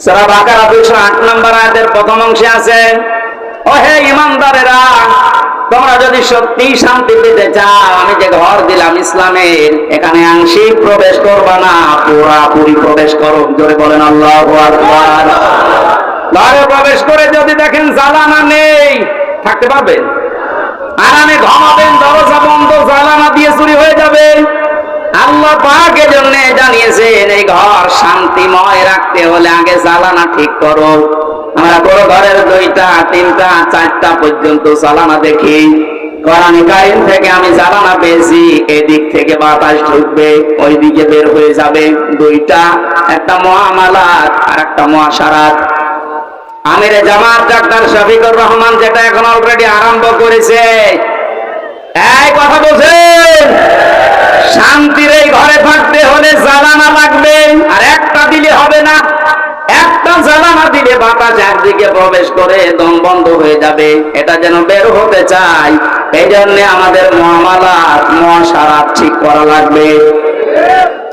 সূরা বাকারা 208 নম্বর আয়াতের প্রথম অংশে আছে, ও হে ঈমানদারেরা, তোমরা যদি সত্যি শান্তি পেতে চাও, আমি যে ঘর দিলাম ইসলামের, এখানে আংশিক প্রবেশ করবা না, পুরোপুরি প্রবেশ করো। জোরে বলেন আল্লাহু আকবার। ঘরে প্রবেশ করে যদি দেখেন জ্বালানা নেই, থাকতে পারবেন? আরামে ঘুমাবেন, দরজা বন্ধ, জ্বালানা দিয়ে চুরি হয়ে যাবে। আল্লাহ পাক এজন্য জানিয়েছেন, এই ঘর শান্তিময় রাখতে হলে আগে জ্বালানা ঠিক করো। আমরা বড় ঘরের 2টা 3টা 4টা পর্যন্ত জ্বালানা দেখি। কোরআন কারীম থেকে আমি জ্বালানা পেয়েছি, এদিক থেকে বাতাস ঢুকবে, ওই দিকে বের হয়ে যাবে। 2টা, একটা মুআমালাত আর একটা মুআশারাত। আমিরে জামাত ডাক্তার শফিকুর রহমান যেটা এখন অলরেডি আরম্ভ করেছে, এই কথা বলছেন, শান্তির এই ঘরে থাকতে হলে জ্বালানা লাগবে। আর একটা দিলে হবে না, একটা জ্বালানা দিলে বাতাস একদিকে প্রবেশ করে দম বন্ধ হয়ে যাবে। এটা যেন বের হতে চাই, এই জন্য আমাদের মুআমালাত মুআশারাত ঠিক করা লাগবে।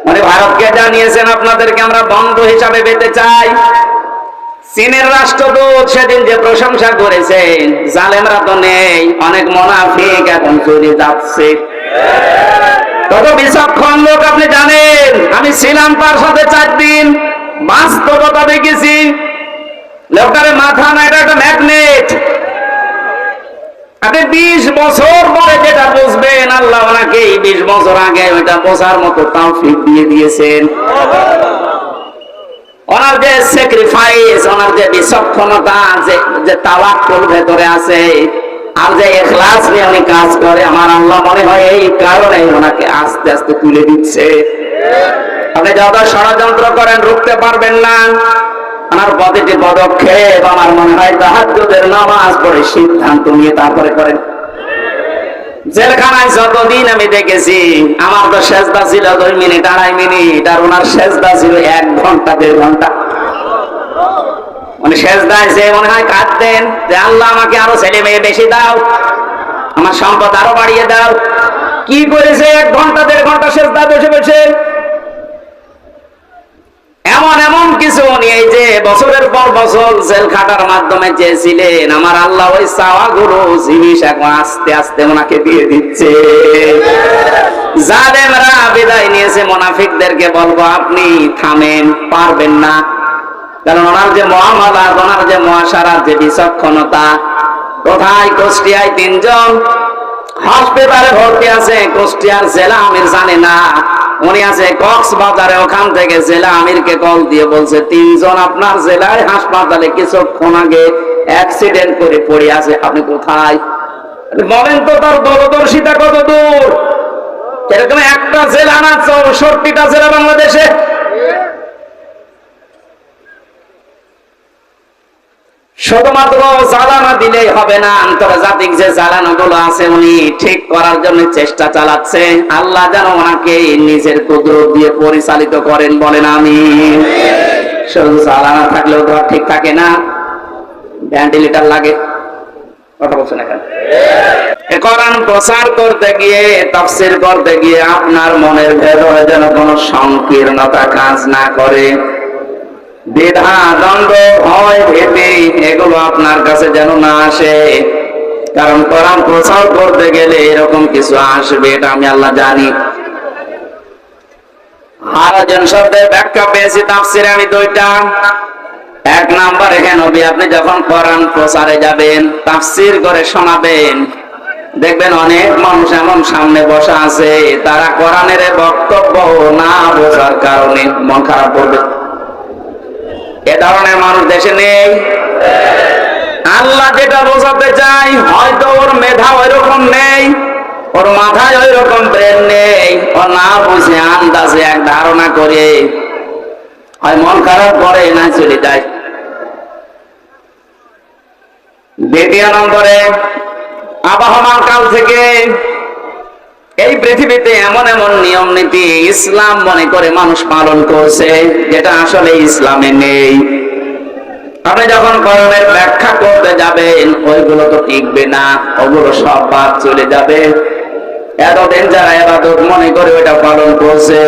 মানে ভারতকে জানিয়েছেন আপনাদেরকে আমরা বন্ধু হিসাবে পেতে চাই। চীনের রাষ্ট্রদূত সেদিন যে প্রশংসা করেছেন, জালেমরা তো নেই, অনেক মুনাফিক এখন চলে যাচ্ছে। কত বিচক্ষণ লোক আপনি জানেন। আমি ছিলাম তার সাথে 4 দিন, বাস্তবতা দেখেছি। লোকটার মাথা না, এটা একটা ম্যাগনেট। আপনি 20 বছর পরে যেটা বুঝবেন, আল্লাহ ওনাকে 20 বছর আগে ওইটা বোঝার মতো তৌফিক দিয়ে দিয়েছেন। ওনার যে স্যাক্রিফাইস, ওনার যে বিচক্ষণতা, যে তাওয়াক্কুল ভেতরে আছে, আর যে ইখলাস নিয়ে উনি কাজ করে, আমার আল্লাহ মনে হয় এই কারণে ওনাকে আস্তে আস্তে তুলে দিচ্ছে। আপনি যত ষড়যন্ত্র করেন রুখতে পারবেন না। ওনার প্রতিটি পদক্ষেপ আমার মনে হয় তাহাজ্জুদের নামাজ পড়ে সিদ্ধান্ত নিয়ে তারপরে করেন। জেলখানায় যতদিন আমি দেখেছি, আমার তো সেজদা ছিল 2 মিনিট 2.5 মিনিট, আর ওনার সেজদা ছিল 1 ঘন্টা 1.5 ঘন্টা। মানে সেজদায় যে মনে হয় কাঁদতেন যে আল্লাহ আমাকে আরো ছেলে মেয়ে বেশি দাও, আমার সম্পদ আরো বাড়িয়ে দাও। কি করেছে 1 ঘন্টা 1.5 ঘন্টা সেজদায় বসে বসে। এমন এমন কিছু উনি এই যে বছরের পর বছর জেল খাটার মাধ্যমে চেয়েছিলেন, আমার আল্লাহ ওই চাওয়াগুলো জিনিস এখন আস্তে আস্তে ওনাকে দিয়ে দিচ্ছে। জালেমরা বিদায় নিয়েছে, মুনাফিকদেরকে বলবো আপনি থামেন, পারবেন না। কারণ ওনার যে মুআমালাত, ওনার যে মুআশারাত, যে বিচক্ষণতা। কোথায়? কুষ্টিয়ায় 3 জন হসপিটালে ভর্তি আছে। কুষ্টিয়ার জেলা আমির জানে না, উনি আছে কক্সবাজারে। ওখান থেকে জেলা আমিরকে কল দিয়ে বলছে 3 জন আপনার জেলায় হাসপাতালে কিছুক্ষণ আগে অ্যাক্সিডেন্ট করে পড়ে আছে, আপনি কোথায়? বলেন তো তার দূরদর্শিতা কত দূর। এরকম একটা জেলা না 64টা জেলা বাংলাদেশে। শুধুমাত্র জ্বালানা দিলেই হবে না, আন্তর্জাতিক যে জ্বালানাগুলো আছে উনি ঠিক করার জন্য চেষ্টা চালাচ্ছে। আল্লাহ যেন ওনাকে নিজের কুদরত দিয়ে পরিচালিত করেন, বলেন আমিন। শুধু জ্বালানা থাকলেও তো ঠিক থাকে না, ভেন্টিলেটর লাগে। কথা বলছেন এখানে। কোরআন প্রচার করতে গিয়ে, তাফসীর করতে গিয়ে আপনার মনের ভেতরে যেন কোনো সংকীর্ণতা কাজ না করে। দ্বিধা, দ্বন্দ্ব, ভয়, ভীতি এগুলো আপনার কাছে যেন না আসে। কারণ কোরআন প্রচার করতে গেলে এরকম কিছু আসবে, এটা আমি আল্লাহ জানি। হারাজন শব্দের ব্যাখ্যা পেয়েছি তাফসীরে আমি 2টা। 1 নাম্বার, এখানে নবী আপনি যখন কোরআন প্রচারে যাবেন, তাফসীর করে শোনাবেন, দেখবেন অনেক মানুষ এমন সামনে বসা আছে, তারা কোরআনের বক্তব্য না বোঝার কারণে মন খারাপ করবে। এ ধরনের মানুষ দেশে নেই। আল্লাহ যেটা বোঝাতে চাই, হয়তো ওর মেধা ওইরকম নেই, ওর মাথায় ওইরকম ব্রেন নেই, ও না বুঝে আন্দাজে এক ধারণা করে হয় মন খারাপ করে, না চলে যায়। 2 নম্বরে, আবহমান কাল থেকে এই পৃথিবীতে এমন এমন নিয়ম নীতি ইসলাম মনে করে মানুষ পালন করছে, যেটা আসলে ইসলামে নেই। আপনি যখন কোরআনের ব্যাখ্যা করতে যাবেন, ওইগুলো তো টিকবে না, ওগুলো সব বাদ চলে যাবে। এতদিন যারা ইবাদত মনে করে ওটা পালন করছে,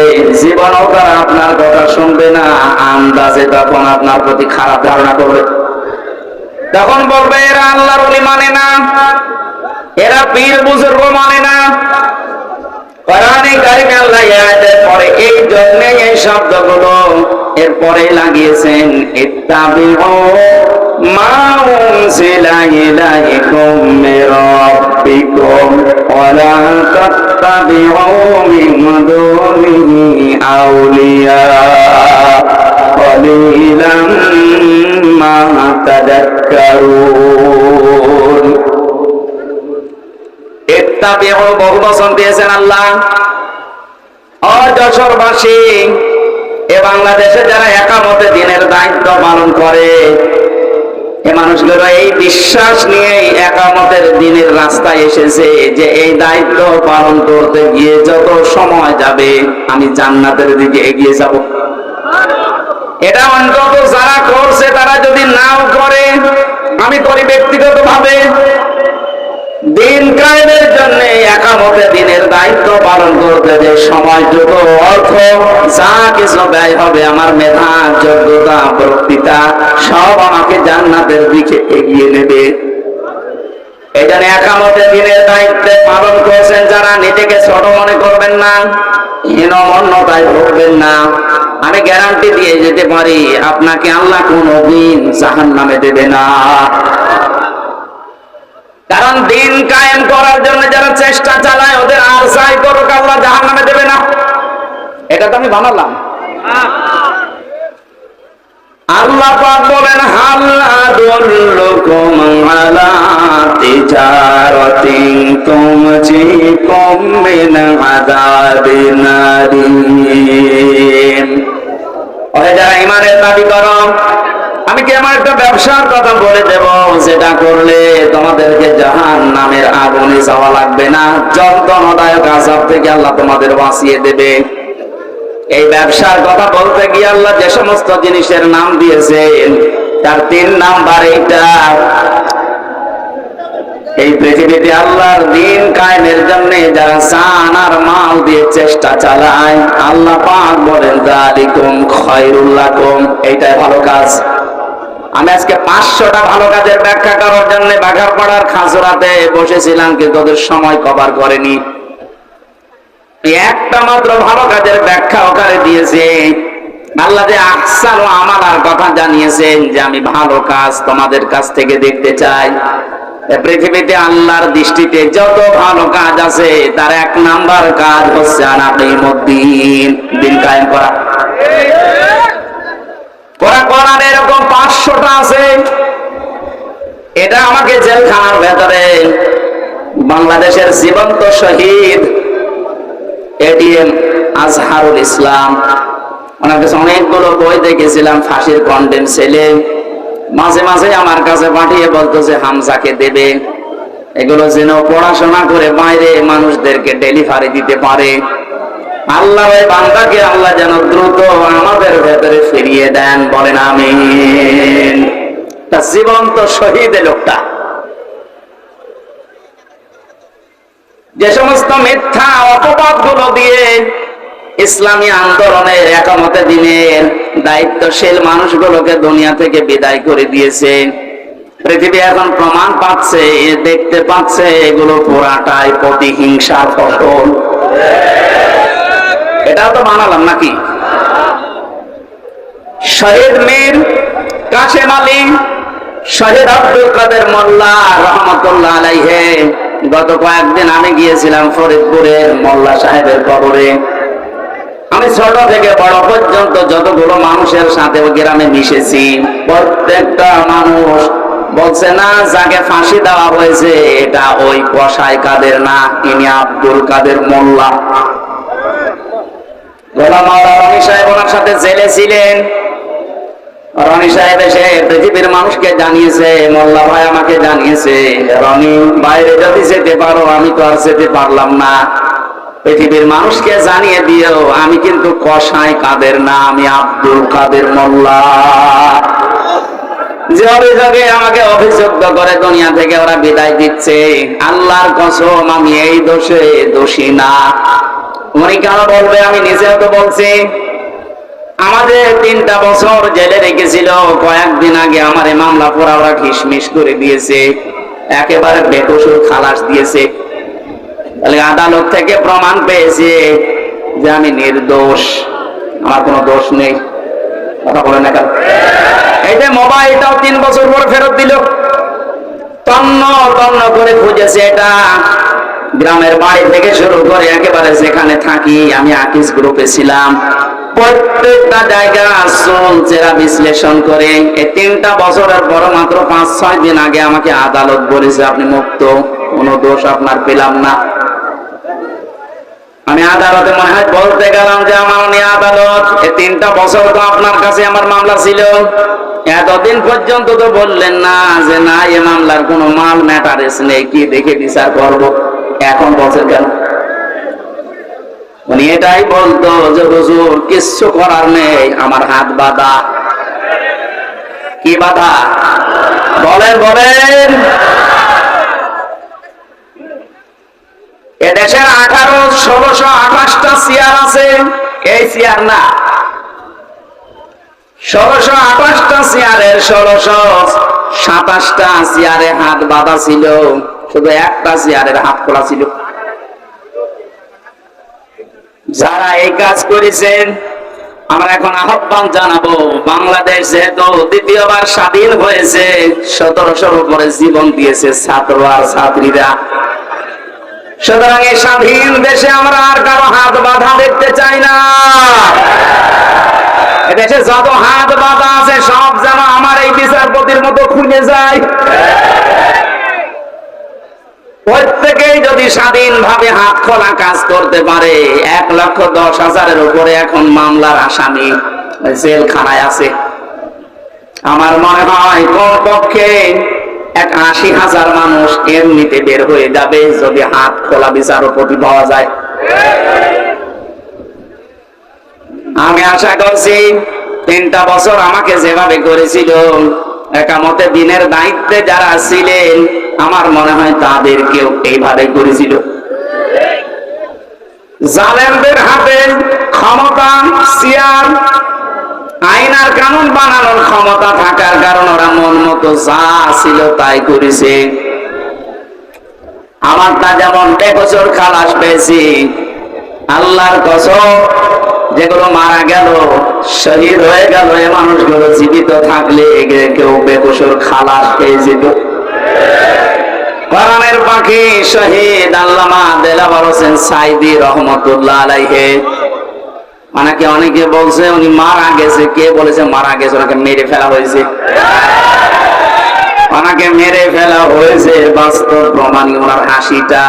জীবনেও তারা আপনার কথা শুনবে না। আন্দাজে তখন আপনার প্রতি খারাপ ধারণা করবে, তখন বলবে এরা আল্লাহর ওলি মানে না, এরা পীর বুজুর্গ মানে না। কোরআনে কারিমে আল্লাহ আয়াতের পরে এই জন্যে এই শব্দগুলো এরপরে লাগিয়েছেন, ইত্তাবিউ মা উনজিলা ইলাইকুম মির রাব্বিকুম ওয়া লা তাত্তাবিউ মিন দুনিহি আউলিয়া ক্বালিলাম মা তাযাক্কারুন। ইত্তাবিউ বহু বচন দিয়েছেন আল্লাহ। ও যশোরবাসী, এ বাংলাদেশে যারা একামতে দিনের দায়িত্ব পালন করে, এ মানুষগুলো এই বিশ্বাস নিয়ে একামতের দিনের রাস্তায় এসেছে যে এই দায়িত্ব পালন করতে গিয়ে যত সময় যাবে আমি জান্নাতের দিকে এগিয়ে যাব। এটা অন্তত যারা করছে তারা যদি নাও করে, আমি করি ব্যক্তিগত ভাবে, দিন কায়েমের জন্য একামতে দিনের দায়িত্ব পালন করতে যে সময়টুকু অর্থ যা কিছু ব্যয় হবে, আমার মেধা যোগ্যতা বক্তৃতা সব আমাকে জান্নাতের দিকে এগিয়ে নেবে। এই জন্য একামতে দিনের দায়িত্ব পালন করছেন যারা, নিজেকে ছোট মনে করবেন না, হীনমন্যতায় ভুগবেন না। আমি গ্যারান্টি দিয়ে যেতে পারি আপনাকে আল্লাহ কোনদিন জাহান্নামে দেবে না। কারণ দিন কায়েম করার জন্য যারা চেষ্টা চালায় ওদের আর যাই করুক আল্লাহ জাহান্নামে দেবে না। এটা তো আমি বানালাম। আল্লাহ পাক বলেন, হাল আদুল্লুকুম আলা তিজারাতিন তুমজিকুম মিন আযাবিন আলীম। ওরে যারা ঈমানের দাবি করো, আমি কি আমার একটা ব্যবসার কথা বলে দেব যেটা করলে তোমাদেরকে জাহান্নামের আগুনে যাওয়া লাগবে না, যন্ত্রণাদায়ক আযাব থেকে আল্লাহ তোমাদের বাঁচিয়ে দেবে। এই ব্যবসার কথা বলতে গিয়ে আল্লাহ যে সমস্ত জিনিসের নাম দিয়েছেন তার 3 নাম্বার এইটা। এই পৃথিবীতে আল্লাহর দিন কায়েমের জন্য যারা জান আর মাল দিয়ে চেষ্টা চালায়, আল্লাহ পাক বলেন যালিকুম খায়রুল লাকুম, এইটাই ভালো কাজ। আমি আজকে 500টা ভালো কাজের ব্যাখ্যা করার জন্য বাঘারপাড়ার খাজুরাতে বসেছিলাম, কিন্তু ওদের সময় কভার করেনি। একটা মাত্র ভালো কাজের ব্যাখ্যা ওখানে দিয়েছে। আল্লাহ যে আহসান ও আমালার কথা জানিয়েছেন যে আমি ভালো কাজ তোমাদের কাছ থেকে দেখতে চাই। পৃথিবীতে আল্লাহর দৃষ্টিতে যত ভালো কাজ আছে তার 1 নাম্বার কাজ হচ্ছে আনাকিমুদ্দিন, দিন কায়েম করা। কোরআন এরকম 500টা আছে। এটা আমাকে জেলখানার ভেতরে বাংলাদেশের জীবন্ত শহীদ এটিএম আজহারুল ইসলাম, ওনার কাছে অনেকগুলো বই দেখেছিলাম, ফাঁসির কন্ডেম ছেলে। মাঝে মাঝে আমার কাছে পাঠিয়ে বলতো যে হামজাকে দেবে, এগুলো যেন পড়াশোনা করে বাইরে মানুষদেরকে ডেলিভারি দিতে পারে। আল্লাহ ওই বান্দাকে আল্লাহ যেন দ্রুত আমাদের ভেতরে ফিরিয়ে দেন, বলেন আমিন। তা জীবন্ত শহীদ লোকটা যে সমস্ত মিথ্যা অপবাদ গুলো দিয়ে ইসলামী আন্দোলনের একামতে দিনের দায়িত্বশীল মানুষগুলোকে দুনিয়া থেকে বিদায় করে দিয়েছে, পৃথিবী এখন প্রমাণ পাচ্ছে, দেখতে পাচ্ছে এগুলো পুরাটাই প্রতিহিংসার ফসল। এটাও তো বানালাম নাকি? শহীদ মীর কাশেম আলী, শহীদ আব্দুল কাদের মোল্লা রহমতুল্লাহ আলাইহে, গত কয়েকদিন আমি গিয়েছিলাম ফরিদপুরের মোল্লা সাহেবের কবরে। আমি ছোট থেকে বড় পর্যন্ত যতগুলো মানুষের সাথে ওই গ্রামে মিশেছি, প্রত্যেকটা মানুষ বলছে না যাকে ফাঁসি দেওয়া হয়েছে এটা ওই কসাই কাদের না, ইনি আব্দুল কাদের মোল্লা। গোলাম আওলা রনি সাহেব ওনার সাথে জেলে ছিলেন। রনি সাহেব এসে পৃথিবীর মানুষকে জানিয়েছে, মোল্লা ভাই আমাকে জানিয়েছে রনি বাইরে যদি যেতে পারো, আমি তো আর যেতে পারলাম না, পৃথিবীর মানুষকে জানিয়ে দিও আমি কিন্তু কসাই কাদের না, আমি আব্দুল কাদের মোল্লা। যে অভিযোগে আমাকে অভিযুক্ত করে দুনিয়া থেকে ওরা বিদায় দিচ্ছে, আল্লাহর কসম আমি এই দোষে দোষী না। উনি কেন বলবে? আমি নিজেও তো বলছি। আমাদের 3টা বছর জেলে রেখেছিল, কয়েকদিন আগে আমার এই মামলা পুরা ওরা ঢিসমিস করে দিয়েছে, একেবারে বেকসুর খালাস দিয়েছে। তাহলে আদালত থেকে প্রমাণ পেয়েছে যে আমি নির্দোষ, আমার কোনো দোষ নেই। কথা বলে না কেন? এই যে মোবাইলটাও 3 বছর পরে ফেরত দিল, তন্ন তন্ন করে খুঁজেছে। এটা গ্রামের বাড়ি থেকে শুরু করে একেবারে যেখানে থাকি আমি, আকিস গ্রুপে ছিলাম, প্রত্যেকটা জায়গা চোলচেরা বিশ্লেষণ করে এই 3টা বছরের পর মাত্র 5-6 দিন আগে আমাকে আদালত বলেছে আপনি মুক্ত, কোনো দোষ আপনার পেলাম না। আমি আদালতে মনে হয় বলতে গেলাম যে আমার আদালত, এই 3টা বছর তো আপনার কাছে আমার মামলা ছিল, এতদিন পর্যন্ত তো বললেন না যে না এ মামলার কোনো মাল ম্যাটারেস নেই, কি দেখে বিচার করব, এখন বলছেন কেন? উনি এটাই বলতো যে হুজুর কিচ্ছু করার নেই, আমার হাত বাঁধা। কি বাঁধা? বলেন বলেন। এদেশের 1628টা চেয়ার আছে, এই চেয়ার না, 1628টা চেয়ারের 1627টা চেয়ারে হাত বাঁধা ছিল, শুধু একটা চেয়ারের হাত খোলা ছিল। যারা এই কাজ করেছেন আমরা এখন আহ্বান জানাবো, বাংলাদেশ যেহেতু দ্বিতীয়বার স্বাধীন হয়েছে, 1700-র উপরে জীবন দিয়েছে ছাত্র আর ছাত্রীরা, সুতরাং এই স্বাধীন দেশে আমরা আর কারো হাত বাঁধা দেখতে চাই না। এদেশে যত হাত বাঁধা আছে সব যেন আমার এই বিচারপতির মতো খুলে যায়। প্রত্যেকেই যদি স্বাধীনভাবে হাত খোলা কাজ করতে পারে, 1,10,000-এর উপরে এখন মামলার আসামি জেলখানায় আছে। আমার মনে হয় কমপক্ষে 80,000 মানুষ এমনিতে বের হয়ে যাবে যদি হাত খোলা বিচারপতি পাওয়া যায়। আমি আশা করছি 3টা বছর আমাকে যেভাবে করেছিল, একামতে দিনের দায়িত্বে যারা ছিলেন আমার মনে হয় তাদেরকেও এইভাবে করেছিল। জালেমদের হাতে ক্ষমতা, চেয়ার, আইন আর কানুন বানানোর ক্ষমতা থাকার কারণে ওরা মন মতো যা ছিল তাই করেছে। আমারটা যেমন বেকসুর খালাস পেয়েছি, আল্লাহর কসম যেগুলো মারা গেল, শহীদ হয়ে গেল, এ মানুষগুলো জীবিত থাকলে কেউ বেকসুর খালাস পেয়ে যেত। কোরআনের পাখি শহীদ আল্লামা দেলাওয়ার হোসেন সাইদি রহমতুল্লাহ আলাইহি, অনেকে অনেকে বলছে উনি মারা গেছে, কে বলেছে মারা গেছে? ওনাকে মেরে ফেলা হয়েছে। ওনাকে মেরে ফেলা হয়েছে, বাস্তব প্রমাণ ওনার হাসিটা।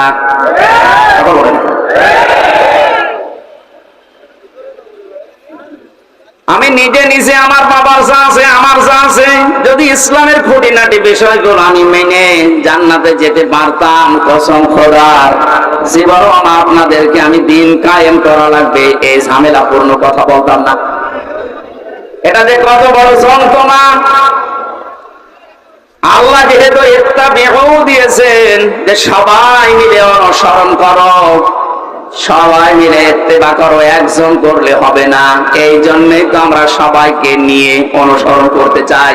আমি নিজে আমার বাবার যা আছে, আমার যা আছে, যদি ইসলামের খুঁটিনাটি বিষয়গুলো আমি মেনে জান্নাতে যেতে পারতাম, কসম খোদার জীবনও আপনাদেরকে আমি দিন কায়েম করা লাগবে এই ঝামেলাপূর্ণ কথা বলতাম না। এটা যে কত বড় যন্ত্রণা! আল্লাহ যেহেতু একটা বেহু দিয়েছেন যে সবাই মিলে অনুসরণ করো, সবাই মিলে ইত্তেবা করো, একজন করলে হবে না, এই জন্যই তো আমরা সবাইকে নিয়ে অনুসরণ করতে চাই।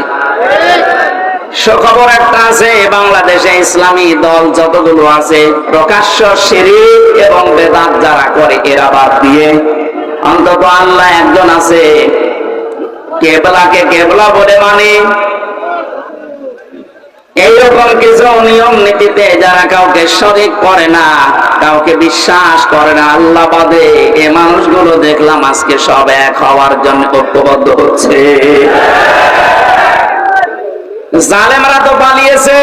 সুখবর একটা আছে, বাংলাদেশে ইসলামী দল যতগুলো আছে প্রকাশ্য শিরক এবং বেদাত যারা করে এরা বাদ দিয়ে অন্তত আল্লাহ একজন আছে, কেবলাকে কেবলা বলে মানে, এইরকম কিছু নিয়ম নীতিতে যারা কাউকে শরীক করে না, কাউকে বিশ্বাস করে না আল্লাহ বাদে, এ মানুষগুলো দেখলাম আজকে সব এক হওয়ার জন্য ঐক্যবদ্ধ হচ্ছে। জালেমরা তো পালিয়েছে,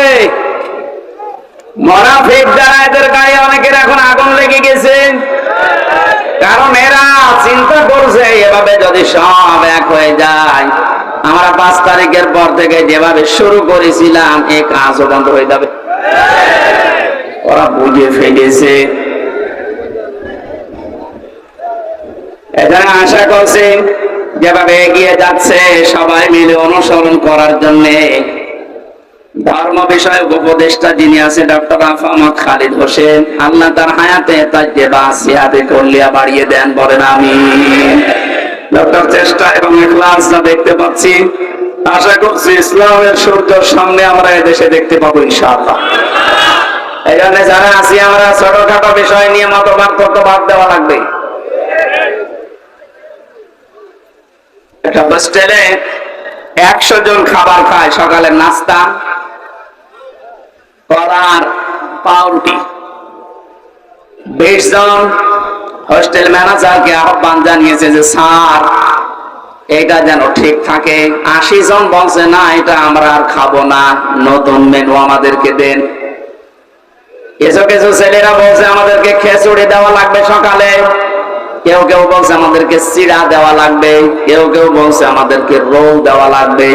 মুনাফিক যারা এদের গায়ে অনেকের এখন আগুন লেগে গেছে, কারণ এরা চিন্তা করছে এভাবে যদি সব এক হয়ে যায়, আমরা 5 তারিখের পর থেকে যেভাবে শুরু করেছিলাম এই কাজও বন্ধ হয়ে যাবে। ওরা বুঝে ফেলেছে। এখানে আশা করছি যেভাবে এগিয়ে যাচ্ছে সবাই মিলে অনুসরণ করার জন্য ধর্ম বিষয়ক উপদেষ্টা যিনি আছে ডক্টর আফামত খালিদ হোসেন, আল্লাহ তার হায়াতে তাজ্জেবা সিহাতে কল্লিয়া বাড়িয়ে দেন, বলেন আমিন। ডক্টর চেষ্টা এবং ইখলাস যা দেখতে পাচ্ছি, আশা করছি ইসলামের সূর্যের সামনে আমরা এদেশে দেখতে পাবো ইনশাআল্লাহ। এই জন্য যারা আছি আমরা ছোটখাটো বিষয় নিয়ে মত পার্থক্য বাদ দেওয়া লাগবে। একটা হোস্টেলে 100 জন খাবার খায়, সকালের নাস্তা, কলার পাউরুটি। 20 জন হোস্টেল ম্যানেজারকে আহ্বান জানিয়েছে যে স্যার এটা যেন ঠিক থাকে। 80 জন বলছে না, এটা আমরা আর খাবো না, নতুন মেনু আমাদেরকে দেন। কিছু কিছু ছেলেরা বলছে আমাদেরকে খিচুড়ি দেওয়া লাগবে সকালে, কেউ কেউ বলছে আমাদেরকে চিড়া দেওয়া লাগবে, কেউ কেউ বলছে আমাদেরকে রোল দেওয়া লাগবে।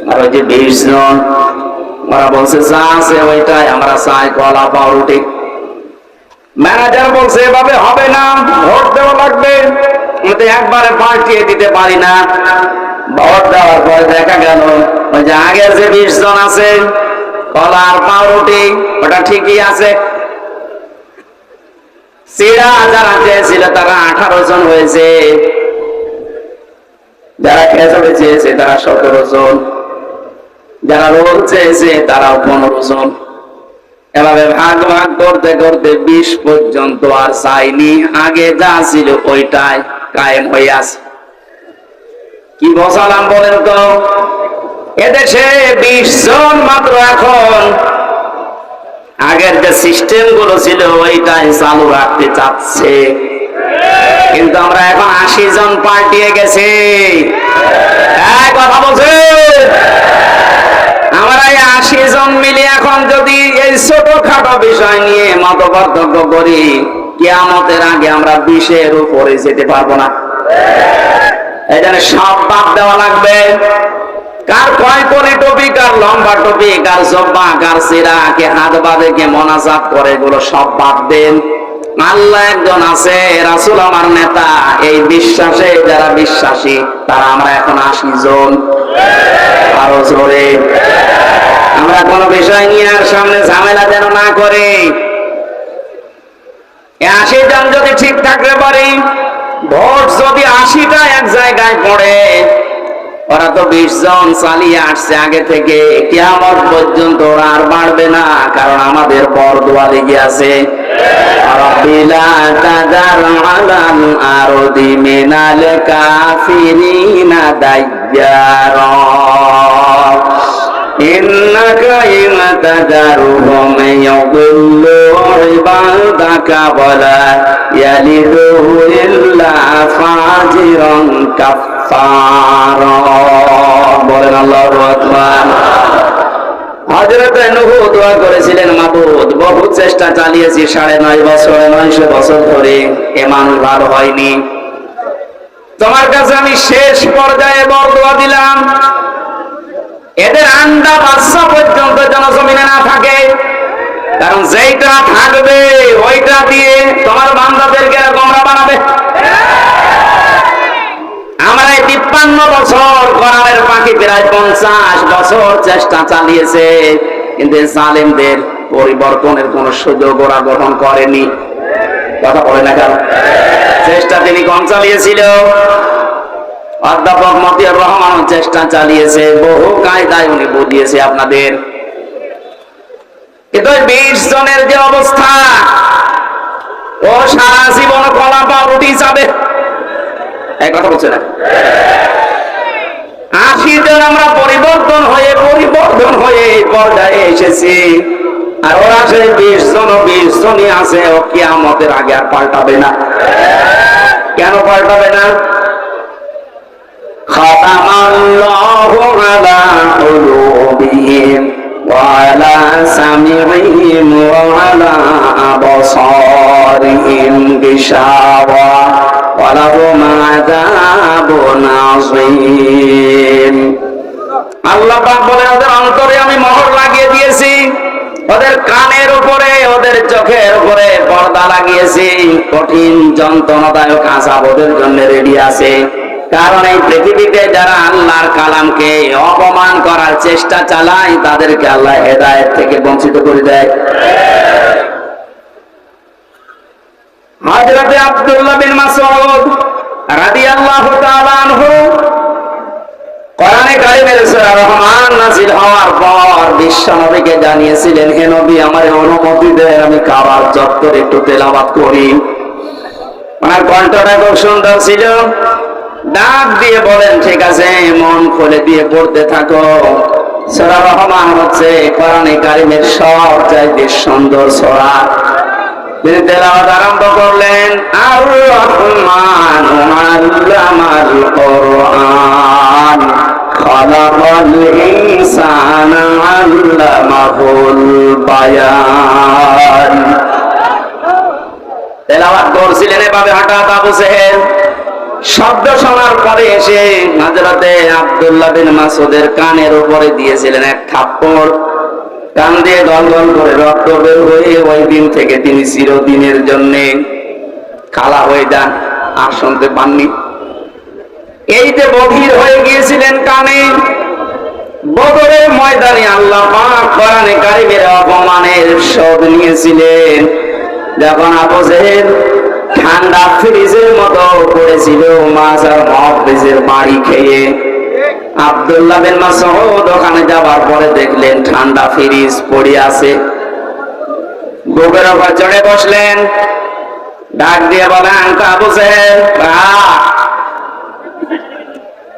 আর ওই যে 20 জন ওরা বলছে যা আছে ওইটাই আমরা চাই, কলা পাউরুটি। ম্যানেজার বলছে এভাবে হবে না, ভোট দেওয়া লাগবে, কিন্তু একবারে পাল্টিয়ে দিতে পারি না। ভোট দেওয়ার পরে দেখা গেল ওই যে আগের যে 20 জন আছে কলা আর পাউরুটি ওটা ঠিকই আছে। চিড়া যারা চেয়েছিল তারা 18 জন হয়েছে, যারা খেজুরি চেয়েছে তারা 17 জন, যারা রোল চেয়েছে তারাও 15 জন। এভাবে ভাগ ভাগ করতে করতে 20 পর্যন্ত আর চাইনি, আগে যা ছিল ওইটাই কায়েম হয়ে আছে। কি বসালাম বলেন তো? এদেশে 20 জন মাত্র এখন আগের যে সিস্টেম গুলো ছিল ওইটাই চালু রাখতে চাচ্ছে, কিন্তু আমরা এখন 80 জন পাল্টিয়ে গেছি। কথা বলছে আমরা এই 80 জন মিলে এখন যদি এই ছোটখাটো বিষয় নিয়ে মত পার্থক্য করি, কিয়ামতের আগে আমরা 20-এর উপরে যেতে পারবো না। এই জন্য সব বাদ দেওয়া লাগবে। কার কয় কোনি টুপি, কার লম্বা টুপি, কার জব্বা, কার সিরা, কে হাত বাঁধে, কে মোনাজাত করে, এগুলো সব বাদ দেন। আল্লাহ একজন আছে, রাসূল আমার নেতা, এই বিশ্বাসে যারা বিশ্বাসী তারা আমরা এখন 80 জন। আরো জোরে আমরা কোনো বিষয় নিয়ে আর সামনে ঝামেলা যেন না করে। 80 জন যদি ঠিক থাকতে পারি, ভোট যদি 80টা এক জায়গায় পড়ে, ওরা তো 20 জন চালিয়ে আসছে আগে থেকে, কিয়ামত পর্যন্ত ওরা আর বাড়বে না, কারণ আমাদের বরদোয়া লেগে আছে। রাব্বিলা তাদার আলাল আরদি মিনাল কাফিরিনা দাইয়ারা ইন্নাকা ইমতাদারুহুম ইয়াদুল্লু ইবাদাকা ওয়ালা ইয়ালিদু ইল্লা ফাজিরান কাফফারা। বলেন আল্লাহু আকবার। হযরত নূহ দোয়া করেছিলেন, মাবুদ বহু চেষ্টা চালিয়েছি 9.5 বছর 900 বছর ধরে, এ মানুষ ভালো হয়নি, তোমার কাছে আমি শেষ পর্যায়ে বরদোয়া দিলাম, এদের আন্ডা বাচ্চা পর্যন্ত যেন জমিনে না থাকে, কারণ যেইটা থাকবে ওইটা দিয়ে তোমার বান্দাদেরকে গোমরা বানাবে। আমরা এই 53 বছর কোরআনের পাখি প্রায় 50 বছর চেষ্টা চালিয়েছে, কিন্তু জালেমদের পরিবর্তনের কোন সুযোগ ওরা গ্রহণ করেনি। কথা বলে না কেন? চেষ্টা তিনি কম চালিয়েছিল। অধ্যাপক মতিয়ার রহমান চেষ্টা চালিয়েছে, বহু কায়দায় উনি বুঝিয়েছে আপনাদের, কিন্তু 20 জনের যে অবস্থা, ও সারা জীবন কলা পাউরুটি যাবে। এই কথা বলছে না? 80 জন আমরা পরিবর্তন হয়ে এই পর্যায়ে এসেছি, আর ওরা সেই 20 জনই আছে, ও কিয়ামতের আগে আর পাল্টাবে না। কেন পাল্টাবে না? খাতামাল্লাহু আলা কুলুবিহিম ওয়া আলা সামিইহিম ওয়া আলা আবসারিহিম গিশাওয়া ওয়া লাহুম আযাবুন আযীম। আল্লাহ পাক বলেন, ওদের অন্তরে আমি মোহর লাগিয়ে দিয়েছি, ওদের কানের উপরে, ওদের চোখের উপরে পর্দা লাগিয়েছি, কঠিন যন্ত্রণাদায়ক আযাব ওদের জন্য রেডি আছে। কারণ এই পৃথিবীতে যারা আল্লাহর কালামকে অপমান করার চেষ্টা চালায় তাদেরকে আল্লাহ হেদায়েত থেকে বঞ্চিত করে দেয়। হযরত আব্দুল্লাহ বিন মাসউদ রাদিয়াল্লাহু তাআলা আনহু কোরআনে কারিমের সূরা রহমান নাযিল হওয়ার পর বিশ্ব নবীকে জানিয়েছিলেন, হে নবী, আমার অনুমতি দেন আমি কাবার চত্বরে একটু তেলাওয়াত করি। ওনার কণ্ঠটা খুব সুন্দর ছিল, ডাক দিয়ে বলেন, ঠিক আছে, মন খুলে দিয়ে পড়তে থাকো। সূরা রহমান হচ্ছে কোরআনে কারিমের সবচাইতে সুন্দর সূরা। তিনি তেলাওয়াত আরম্ভ করলেন, আর রহমানু আল্লামাল কোরআন খালাকাল ইনসানা আল্লামাহুল বায়ান। তেলাওয়াত করছিলেন এভাবে, হঠাৎ আবু জেহেল শব্দ শোনার পরে এসে হযরতে আব্দুল্লাহ বিন মাসউদের কানের উপরে দিয়েছিলেন এক থাপ্পড়। কান দিয়ে গলগল করে রক্ত বের হয়ে ওই দিন থেকে তিনি চিরদিনের জন্য কালা হয়ে যান, আর শুনতে পাননি। এই যে বধির হয়ে গিয়েছিলেন কানে, বদরের ময়দানে আল্লাহ পাক কোরআনে কারিমের অপমানের শোধ নিয়েছিলেন। যখন আবু জেহেল ঠান্ডা ফ্রিজের মতো পড়েছিল মাছ আর মুহাফিজের বাড়ি খেয়ে, আব্দুল্লাহ বিন মাসউদ ওখানে যাবার পরে দেখলেন ঠান্ডা ফ্রিজ পড়ে আছে। বুকের উপর চড়ে বসলেন, ডাক দিয়ে বলেন, আবু জেহেল,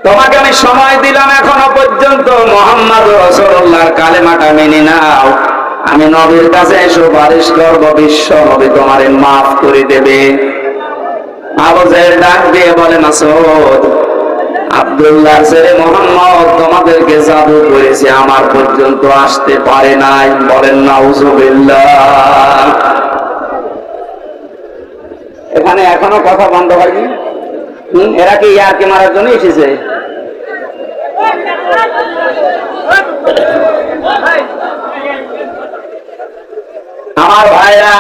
তোমাকে আমি সময় দিলাম, এখনো পর্যন্ত মুহাম্মদ রাসূলুল্লাহর কালেমাটা মেনে নাও। আমি নবীর কাছে সুপারিশ করব, বিশ্ব নবী তোমারে মাফ করে দেবে। আবু জেহেল ডাক দিয়ে বলে, মাসউদ, আব্দুল্লাহ ছেলে মুহাম্মদ তোমাদেরকে জাদু করেছে, আমার পর্যন্ত আসতে পারে নাই। বলেন নাউজুবিল্লাহ। এখানে এখনো কথা বন্ধ হয়নি। এরা কি ইয়ারকি মারার জন্য এসেছে? আমার ভাইরা,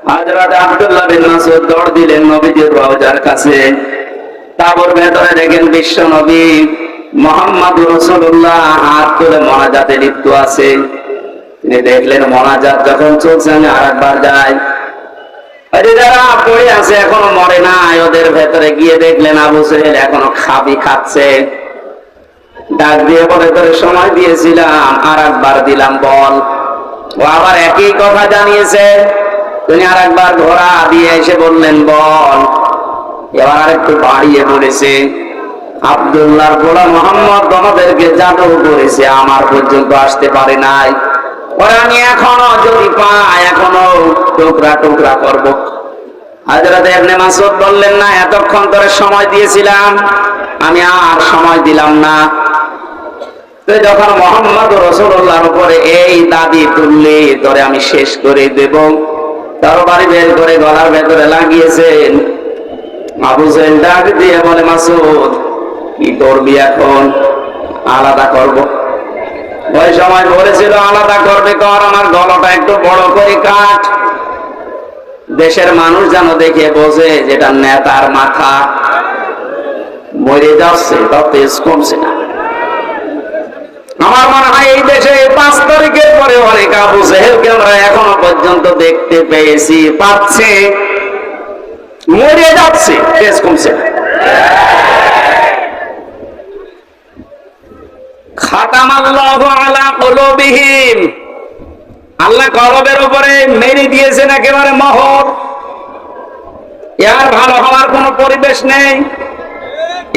হযরত আব্দুল্লাহ বিন মাসউদ দৌড় দিলেন নবীজির রওজার কাছে। তারপর ভেতরে দেখেন বিশ্ব নবী মুহাম্মদ রাসূলুল্লাহ হাত তুলে মোনাজাতে লিপ্ত আছে। তিনি দেখলেন মোনাজাত যখন চলছে, আমি আরেকবার যাই। যারা পড়ে আছে এখনো মরে নাই, ওদের ভেতরে গিয়ে দেখলেন আবু জেহেল এখনো খাবি খাচ্ছে। ডাক দিয়ে বলে, তোরে সময় দিয়েছিলাম, আরেকবার দিলাম, বল। ও আবার একই কথা জানিয়েছে। তিনি আরেকবার ঘোড়া দিয়ে এসে বললেন, বল। এবার আরেকটু বাড়িয়ে বলেছে, আব্দুল্লাহর গোলাম মুহাম্মদ তোমাদেরকে জাদু করেছে, আমার পর্যন্ত আসতে পারে নাই। ওরা আমি এখনো যদি পাই এখনো টুকরা টুকরা করব। হযরত ইবনে মাসউদ বললেন, না, এতক্ষণ তোরে সময় দিয়েছিলাম, আমি আর সময় দিলাম না। তুই যখন মুহাম্মদ রাসূলুল্লাহর উপরে এই দাবি তুললি, তোরে আমি শেষ করে দেব। তরবারি বের করে গলার ভেতরে লাগিয়েছেন। আবু জেহেল ডাক দিয়ে বলে, মাসউদ, কি করবি এখন? আলাদা করব। ওই সময় বলেছিল আলাদা করবে, কর, আমার গলাটা একটু বড় করে কাট, দেশের মানুষ যেন দেখে বোঝে যেটা নেতার মাথা। মরে যাচ্ছে, তার তেজ কমছে না। আমার মনে হয় এই দেশে 5 তারিখের পরে অনেক আবু জেহেলকে আমরা এখনো পর্যন্ত দেখতে পেয়েছি, পাচ্ছে, মরে যাচ্ছে, তেজ কমছে না। খাতামাল্লাহু আলা কুলুবিহিম, আল্লাহ কলবের উপরে মেরে দিয়েছেন একেবারে মোহর। এর ভালো হওয়ার কোনো পরিবেশ নেই।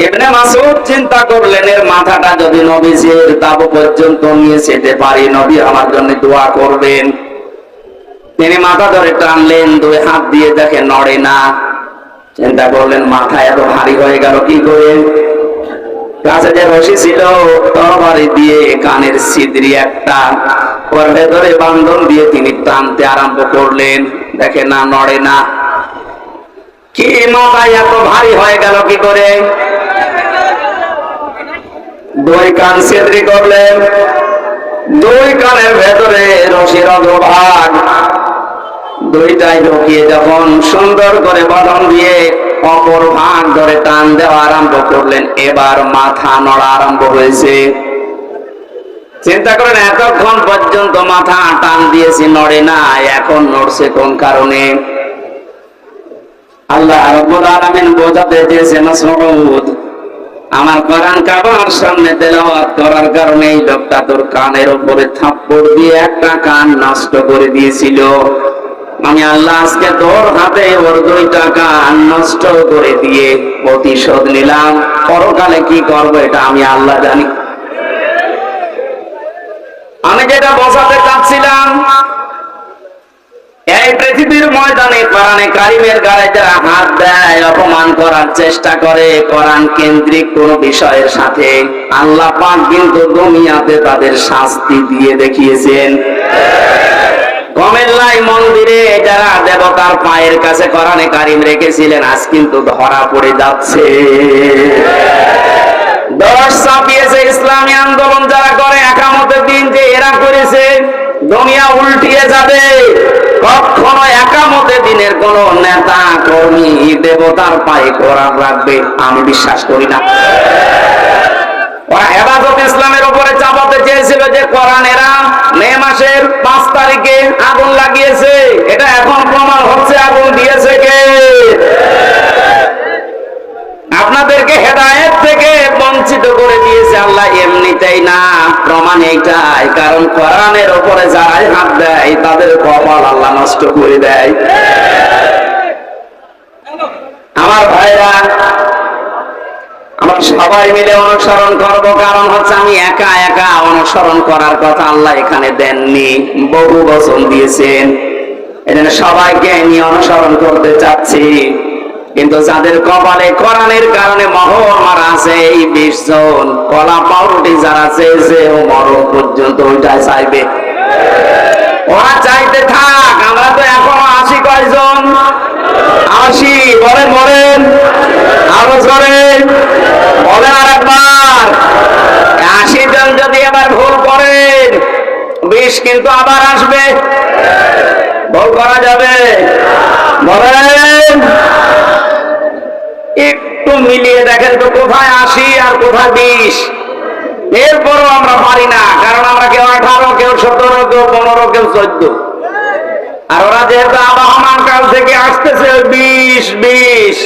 ইবনে মাসউদ চিন্তা করলেন, এর মাথাটা যদি নবীজির তাবু পর্যন্ত নিয়ে যেতে পারি, নবী আমার জন্য দোয়া করবেন। তিনি মাথা ধরে টানলেন, 2 হাত দিয়ে দেখে নড়ে না। চিন্তা করলেন, মাথা এত ভারী হয়ে গেল কি করে? কাছে যে রশি ছিল, তরবারি দিয়ে কানের ছিদ্রি একটা, ওর ভেতরে বান্ধন দিয়ে তিনি টানতে আরম্ভ করলেন। দেখে না, নড়ে না। কি মাথা এত ভারী হয়ে গেল কি করে? 2 কান ছিদ্রি করলেন, 2 কানের ভেতরে রশির অগ্রভাগ 2টাই ঢুকিয়ে যখন সুন্দর করে বাঁধন দিয়ে অপর ভাগ ধরে টান দেওয়া আরম্ভ করলেন। এবার মাথা নড়া আরম্ভ হয়েছে। চিন্তা করেন, এতক্ষণ পর্যন্ত মাথা টান দিয়েছি, নড়ে না, এখন নড়ছে কোন কারণে? আল্লাহ রাব্বুল আলামিন বোঝাতে চেয়েছেন, মাসউদ, আমার কোরআন কাবার সামনে তেলাওয়াত করার কারণে এই লোকটা তোর কানের উপরে থাপ্পড় দিয়ে একটা কান নষ্ট করে দিয়েছিল। আমি আল্লাহ আজকে তোর হাতে ওর দুইটা কান নষ্ট করে দিয়ে প্রতিশোধ নিলাম। পরকালে কি করবো এটা আমি আল্লাহ জানি। আমি যেটা বোঝাতে চাচ্ছিলাম, এই পৃথিবীর ময়দানে কোরআনে কারিমের গায়ে যারা হাত দেয়, অপমান করার চেষ্টা করে কোরআন কেন্দ্রিক কোন বিষয়ের সাথে, আল্লাহ পাক কিন্তু দুনিয়াতে তাদের শাস্তি দিয়ে দেখিয়েছেন। কুমিল্লায় মন্দিরে যারা দেবতার পায়ের কাছে কোরআনে কারিম রেখেছিলেন, আজ কিন্তু ধরা পড়ে যাচ্ছে। দশ ছাপিয়েছে ইসলামী আন্দোলন যারা করে, একামতের দিন যে এরা করেছে, দুনিয়া উল্টিয়ে যাবে। কখনো একামতের দিনের কোন নেতা কর্মী দেবতার পায়ে কোরআন রাখবে আমি বিশ্বাস করি না। ওরা হেফাজত ইসলামের উপরে চাপাতে চেয়েছিল যে কোরআন এরা মে মাসের 5 তারিখে আগুন লাগিয়েছে। এটা এখন প্রমাণ হচ্ছে আগুন দিয়েছে কে? আপনাদেরকে হেদায়েত থেকে বঞ্চিত করে দিয়েছে আল্লাহ এমনিতেই না, প্রমাণ এইটাই। কারণ কোরআনের উপরে যারাই হাত দেয় তাদের কপাল আল্লাহ নষ্ট করে দেয়। আমার ভাইরা, আমরা সবাই মিলে অনুসরণ করব। কারণ হচ্ছে আমি একা একা অনুসরণ করার কথা আল্লাহ এখানে দেননি, বহু বচন দিয়েছেন। এজন্য সবাইকে নিয়ে অনুসরণ করতে চাচ্ছি। কিন্তু যাদের কপালে কোরআনের কারণে মোহর মারা আছে, এই 20 জন কলা পাউরুটি যারা চেয়েছে ও মরণ পর্যন্ত ওইটাই চাইবে। ওরা চাইতে থাক, আমরা তো এখনো 80 কয়জন? 80 বলেন, বলেন আরো জোরে বলেন আর একবার। 80 জন যদি এবার ভুল করেন, 20 কিন্তু আবার আসবে। ভুল করা যাবে? বলেন, একটু মিলিয়ে দেখেন তো কোথায় 80 আর কোথায় 20। এরপরও আমরা পারি না, কারণ আমরা কেউ 18, কেউ 17, কেউ 15, কেউ 14। আর ওরা যেহেতু আবহমান কাল থেকে আসতেছে 20।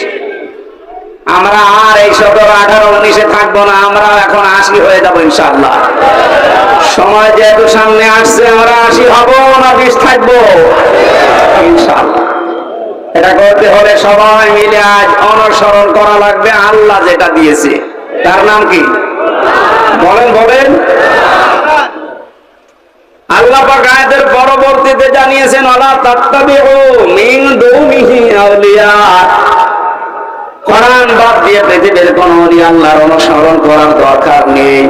আমরা আর এই 17, 18, 19-এ থাকবো না, আমরা এখন 80 হয়ে যাবো ইনশাআল্লাহ। সময় যেহেতু সামনে আসছে, আমরা 80 হবো না 20 থাকবো ইনশাআল্লাহ। এটা করতে হলে সবাই মিলে আজ অনুসরণ করা লাগবে আল্লাহ যেটা দিয়েছে। তার নাম কি? বলেন, বলেন। আল্লাহ পাক আয়াতের পরবর্তীতে জানিয়েছেন, ওয়ালা তাত্তাবিউ মিন দুনিহি আউলিয়া। কোরআন বাদ দিয়ে পৃথিবীর কোন ওলি আল্লাহর অনুসরণ করার দরকার নেই।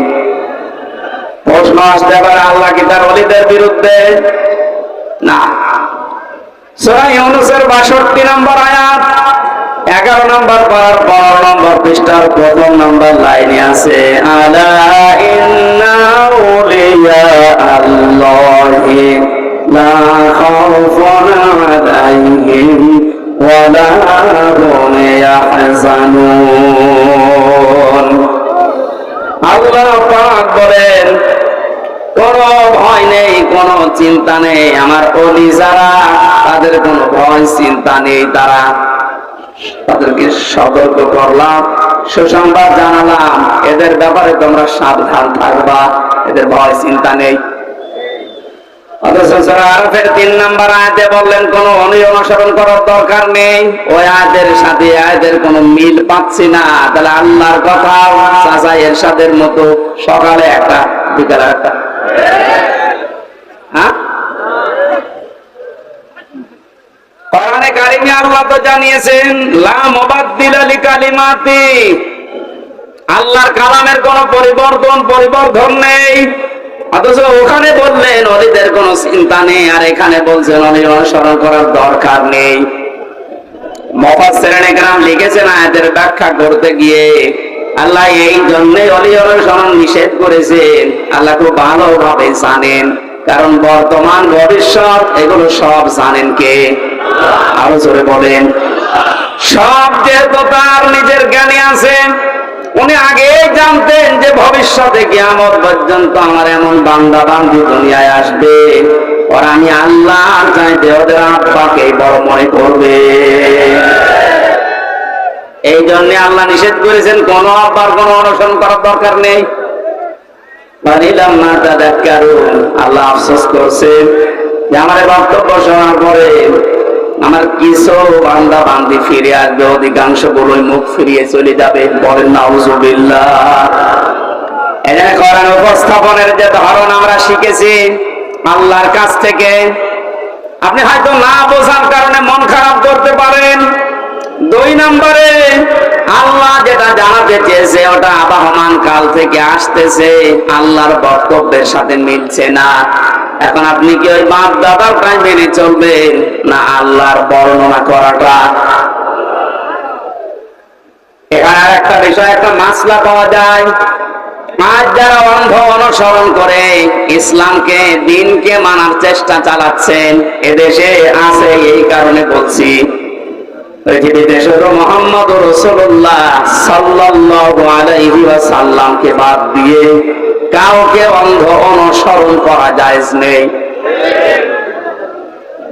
প্রশ্ন আসতে পারে, আল্লাহ কি তার ওলিদের বিরুদ্ধে? না। সূরা ইউনূসের 62 নম্বর আয়াত, 11 নম্বর পারার 12 নম্বর পৃষ্ঠার 1 নম্বর লাইনে আছে, আলা ইন্না আউলিয়া আল্লাহি লা খাউফুন আলাইহিম ওয়া লা হুম ইয়াহজানুন। আল্লাহ পাক বলেন, কোনো ভয় নেই, কোনো চিন্তা নেই। আমার ওলি যারা, তাদের কোনো ভয় চিন্তা নেই। তাদেরকে সতর্ক করলাম, সুসংবাদ জানালাম, এদের ব্যাপারে তোমরা সাবধান থাকবা, এদের ভয় চিন্তা নেই। অথচ সূরা আরাফের 3 নম্বর আয়াতে বললেন কোন অনুসরণ করার দরকার নেই। ওই আয়াতের সাথে আয়াতের কোনো মিল পাচ্ছি না। তাহলে আল্লাহর কথা চাচা এরশাদের মতো সকালে একটা বিকালে একটা, হ্যাঁ? কোরআনে কারিমে আল্লাহ তো জানিয়েছেন, লা মুবাদদিলা লিকালিমাতি, আল্লাহর কালামের কোনো পরিবর্তন নেই। অথচ ওখানে বললেন ওলিদের কোনো চিন্তা নেই, আর এখানে বলছেন ওলি অনুসরণ করার দরকার নেই। মুফাসসিরিনে কেরাম লিখেছেন আয়াতের ব্যাখ্যা করতে গিয়ে, আল্লাহ এই জন্যই ওলি অনুসরণ নিষেধ করেছেন। আল্লাহ খুব ভালোভাবে জানেন, কারণ বর্তমান ভবিষ্যৎ এগুলো সব জানেন কে? আরো জোরে বলেন। সব যেহেতু তার নিজের জ্ঞানে আছে, উনি আগে জানতেন যে ভবিষ্যতে কিয়ামত পর্যন্ত আমার এমন বান্দা বান্দি দুনিয়ায় আসবে, আর আমি আল্লাহর চাইতে ওদের আব্বাকে বড় মনে করবে। এই জন্য আল্লাহ নিষেধ করেছেন কোন আব্বার কোন অনুসরণ করার দরকার নেই। আল্লাহ আফসোস করছেন যে আমার বক্তব্য শোনার পরে আমার কিছু বান্দা বান্দি ফিরে আসবে, অধিকাংশ গুলোই মুখ ফিরিয়ে চলে যাবে। বলেন নাউজুবিল্লাহ। এখানে কোরআন উপস্থাপনের যে ধরন আমরা শিখেছি আল্লাহর কাছ থেকে, আপনি হয়তো না বোঝার কারণে মন খারাপ করতে পারেন। 2 নম্বরে আল্লাহ যেটা জানাতে চেয়েছে ওটা আবহমান কাল থেকে আসতেছে, আল্লাহর বক্তব্যের সাথে মিলছে না। এখন আপনি কি ওই বাপ দাদাটাই মেনে চলবেন না আল্লাহর বর্ণনা করাটা? এখানে আর একটা বিষয়, একটা মাসলা পাওয়া যায়। আজ যারা অন্ধ অনুসরণ করে ইসলামকে, দিনকে মানার চেষ্টা চালাচ্ছেন, এদেশে আছে। এই কারণে বলছি, পৃথিবীতে শুধু মুহাম্মদ রাসূলুল্লাহ সাল্লাল্লাহু আলাইহি ওয়াসাল্লামকে বাদ দিয়ে কাউকে অন্ধ অনুসরণ করা জায়েজ নেই।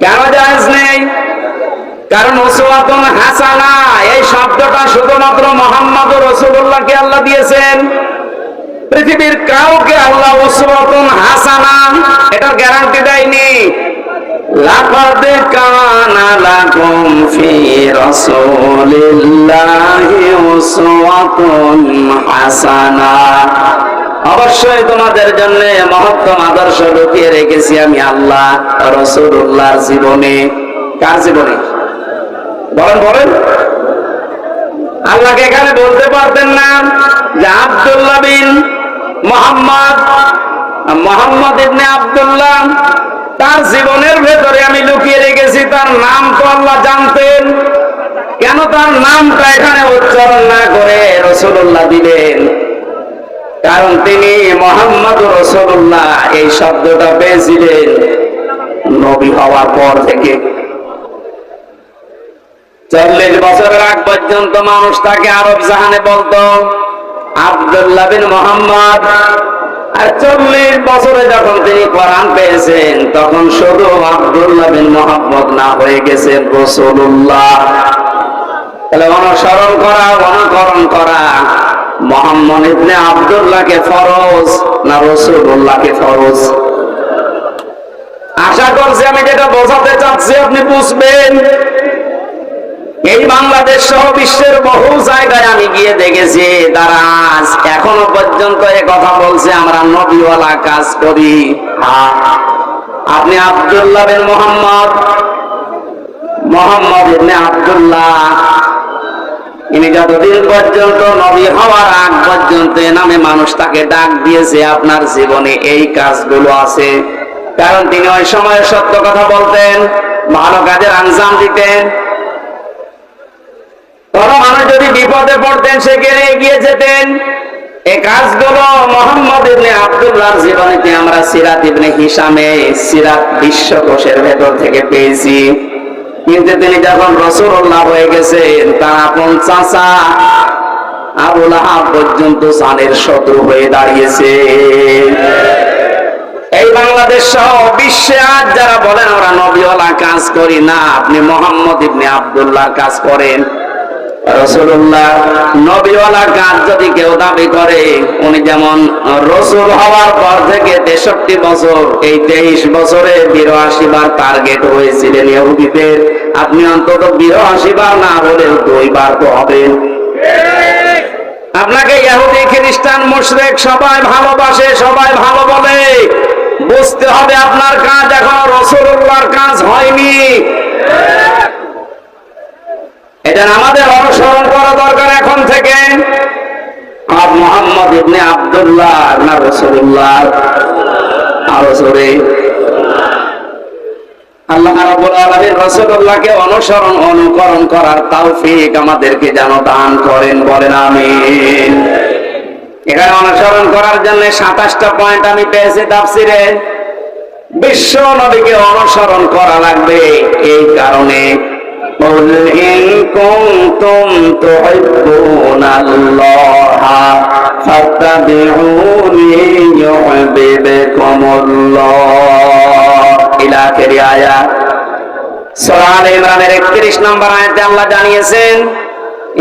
কেন জায়েজ নেই? কারণ উসওয়াতুন হাসানা এই শব্দটা শুধুমাত্র মুহাম্মদ রাসূলুল্লাহকে আল্লাহ দিয়েছেন। পৃথিবীর কাউকে আল্লাহ উসওয়াতুন হাসানা এটা গ্যারান্টি দেয়নি। লাকাদ কানা লাকুম ফি রাসূলিল্লাহি উসওয়াতুন হাসানা, অবশ্যই তোমাদের জন্য মহত্তম আদর্শ লুকিয়ে রেখেছি আমি আল্লাহ রাসূলুল্লাহর জীবনে। কার জীবনে? বলেন বলেন। আল্লাহকে এখানে বলতে পারতেন না যে আব্দুল্লাহ বিন মোহাম্মদ ইবনে আব্দুল্লাহ, তার জীবনের ভেতরে আমি লুকিয়ে রেখেছি। তার নাম তো আল্লাহ জানতেন, কেন তার নামটা এখানে উচ্চারণ না করে রাসূলুল্লাহ দিলেন? কারণ তিনি মুহাম্মদ রাসূলুল্লাহ এই শব্দটা পেয়েছিলেন নবী হওয়ার পর থেকে। 40 বছরের আগ পর্যন্ত মানুষ তাকে আরব জাহানে বলতো আব্দুল্লাহ বিন মোহাম্মদ। আর 40 বছরে যখন তিনি কোরআন পেয়েছেন তখন শুধু আব্দুল্লাহ বিন মোহাম্মদ না, হয়ে গেছেন রাসূলুল্লাহ। তাহলে অনুসরণ করা, অনুকরণ করা মুহাম্মদ ইবনে আব্দুল্লাহকে ফরজ না রাসূলুল্লাহকে ফরজ? আশা করছি আমি যেটা বোঝাতে চাচ্ছি আপনি বুঝবেন। এই বাংলাদেশ সহ বিশ্বের বহু জায়গায় আমি গিয়ে দেখেছি তারা আজ এখনো পর্যন্ত এ কথা বলছে আমরা নবীওয়ালা কাজ করি। আপনি আব্দুল্লাহ বিন মোহাম্মদ ইবনে আব্দুল্লাহ, ইনি যতদিন পর্যন্ত নবী হওয়ার আগ পর্যন্ত নামে মানুষ তাকে ডাক দিয়েছে, আপনার জীবনে এই কাজগুলো আছে। কারণ তিনি ওই সময় সত্য কথা বলতেন, ভালো কাজের আঞ্জাম দিতেন। কোন মানুষ যদি বিপদে পড়তেন সেখানে এগিয়ে যেতেন। এই কাজগুলো মুহাম্মদ ইবনে আব্দুল্লাহর জীবনীতে আমরা সিরাত ইবনে হিশামে সিরাত বিশ্বকোষের ভেতর থেকে পেয়েছি। কিন্তু তিনি যখন রাসূলুল্লাহ হয়ে গেছেন তার আপন চাচা আবু লাহাব পর্যন্ত জানের শত্রু হয়ে দাঁড়িয়েছে। এই বাংলাদেশ সহ বিশ্বে আজ যারা বলেন আমরা নবীওয়ালা কাজ করি না, আপনি মুহাম্মদ ইবনে আব্দুল্লাহর কাজ করেন। রাসূলুল্লাহ নবীওয়ালা কাজ যদি কেউ দাবি করে, উনি যেমন রাসূল হওয়ার পর থেকে 63 বছর, এই 23 বছরে 82 বার টার্গেট হয়েছিলেন ইহুদিদের, আপনি অন্তত 82 বার না হলেও 2 বার তো হবেন। আপনাকে ইহুদি খ্রিস্টান মুশরিক সবাই ভালোবাসে, সবাই ভালো বলে, বুঝতে হবে আপনার কাজ এখনো রাসূলুল্লাহর কাজ হয়নি। এটা আমাদের অনুসরণ করা দরকার এখন থেকে। আর মুহাম্মদ ইবনে আব্দুল্লাহ না রাসূলুল্লাহ? আরো জোরে। আল্লাহ রাব্বুল আলামিন রাসূলুল্লাহকে অনুসরণ অনুকরণ করার তৌফিক আমাদেরকে যেন দান করেন, বলেন আমিন। এখানে অনুসরণ করার জন্য 27টা পয়েন্ট আমি পেয়েছি তাফসিরে। বিশ্ব নবীকে অনুসরণ করা লাগবে এই কারণে قل إن كنتم تحبون الله فاتبعوني يحببكم الله إلى آخر آية সূরা আলে ইমরানের 31 নম্বর আয়াতে আল্লাহ জানিয়েছেন,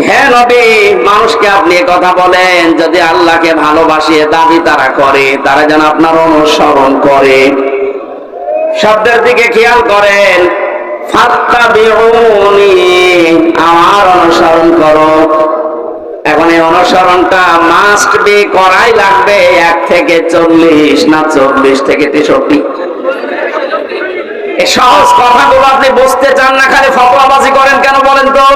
হে নবী, মানুষকে আপনি কথা বলেন যদি আল্লাহকে ভালোবাসিয়ে দাবি তারা করে, তারা যেন আপনার অনুসরণ করে। শব্দের দিকে খেয়াল করেন, ফাত্তাবিউনি, আমার অনুসরণ করো। এখন এই অনুসরণটা মাস্ট বি করাই লাগবে 1 থেকে 40 না 40 থেকে 63। এই সহজ কথাগুলো আপনি বুঝতে চান না, খালি ফতোয়াবাজি করেন কেন বলেন তো?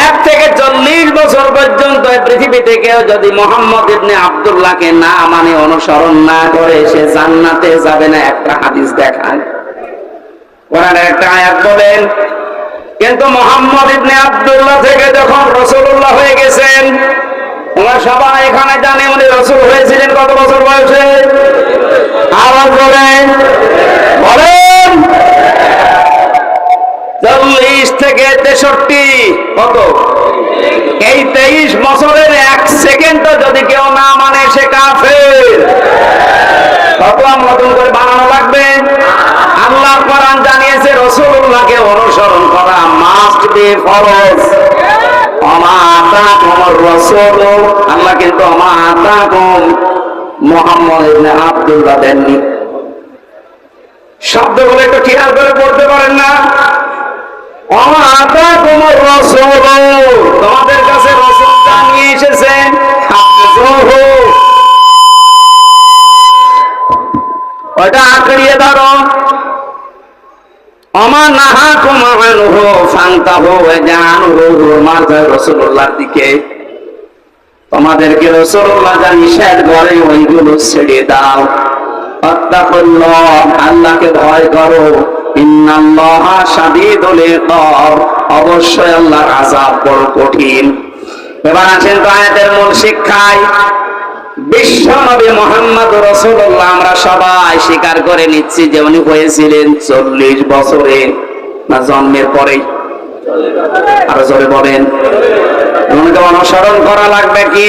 1 থেকে 40 বছর পর্যন্ত পৃথিবীতে কেউ যদি মুহাম্মদ ইবনে আব্দুল্লাহকে না মানে অনুসরণ না করে সে জান্নাতে যাবে না, একটা হাদিস দেখান। কোরআনের একটা আয়াত বলেন। কিন্তু মুহাম্মদ ইবনে আব্দুল্লাহ থেকে যখন রাসূলুল্লাহ হয়ে গেছেন, আমরা সবাই এখানে জানি উনি রাসূল হয়েছিলেন কত বছর বয়সে? আওয়াজ বলেন, বলেন। 40 থেকে 63, কত? এই 23 বছরের 1 সেকেন্ডও যদি কেউ না মানে সে কাফের। কত নতুন করে বানানো লাগবে? আল্লাহ কোরআন জানিয়েছে রাসূলুল্লাহকে অনুসরণ করা মাস্ট বি ফরজ। ওমা আতাকুমুর রাসূল, আল্লাহ কিন্তু ওমা আতাকুম মুহাম্মদ ইবনে আব্দুল্লাহ দেননি। শব্দগুলো একটু খেয়াল করে পড়তে পারেন না? ওমা আতাকুমুর রাসূল, তোমাদের কাছে রাসূল যা নিয়ে এসেছেন হাফিজুহু, ওটা আঁকড়িয়ে ধরো। ওমা নাহাকুম আনহু ফান্তাহু ওয়াজআনহু, মারজা রাসূলুল্লাহর দিকে, তোমাদেরকে রাসূলুল্লাহ যা নিষেধ করে ওইগুলো ছেড়ে দাও। আত্তাকুল্লাহ, আল্লাহকে ভয় করো। ইন্নাল্লাহা শাদীদুল ইকাব, অবশ্যই আল্লাহর আযাব বড় কঠিন। এবার আসেন তো আয়াতের মূল শিক্ষায়। বিশ্ব নবী মুহাম্মদ রাসূলুল্লাহ আমরা সবাই স্বীকার করে নিচ্ছি যে উনি হয়েছিলেন 40 বছরে, না জন্মের পরে? আরো জোরে বলেন। উনাকে অনুসরণ করা লাগবে কি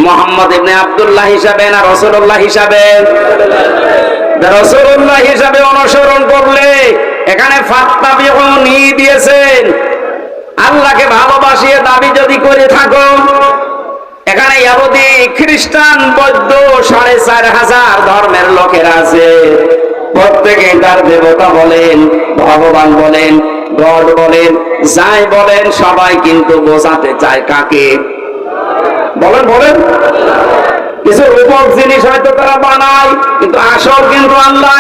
মুহাম্মদ ইবনে আব্দুল্লাহ হিসাবে না রাসূলুল্লাহ হিসাবে? রাসূলুল্লাহ হিসাবে অনুসরণ করলে এখানে ফাত্তাবিউনি দিয়েছেন। আল্লাহকে ভালোবাসিয়ে দাবি যদি করে থাকো, এখানে ইহুদি, খ্রিস্টান, বৌদ্ধ 4500 ধর্মের লোকেরা আছে। প্রত্যেকে তার দেবতা বলেন, ভগবান বলেন, গড বলেন, যাই বলেন, সবাই কিন্তু বোঝাতে চায় কাকে? বলেন বলেন। কিছু রূপক জিনিস হয়তো তারা বানায়, কিন্তু আসল কিন্তু আল্লাহ।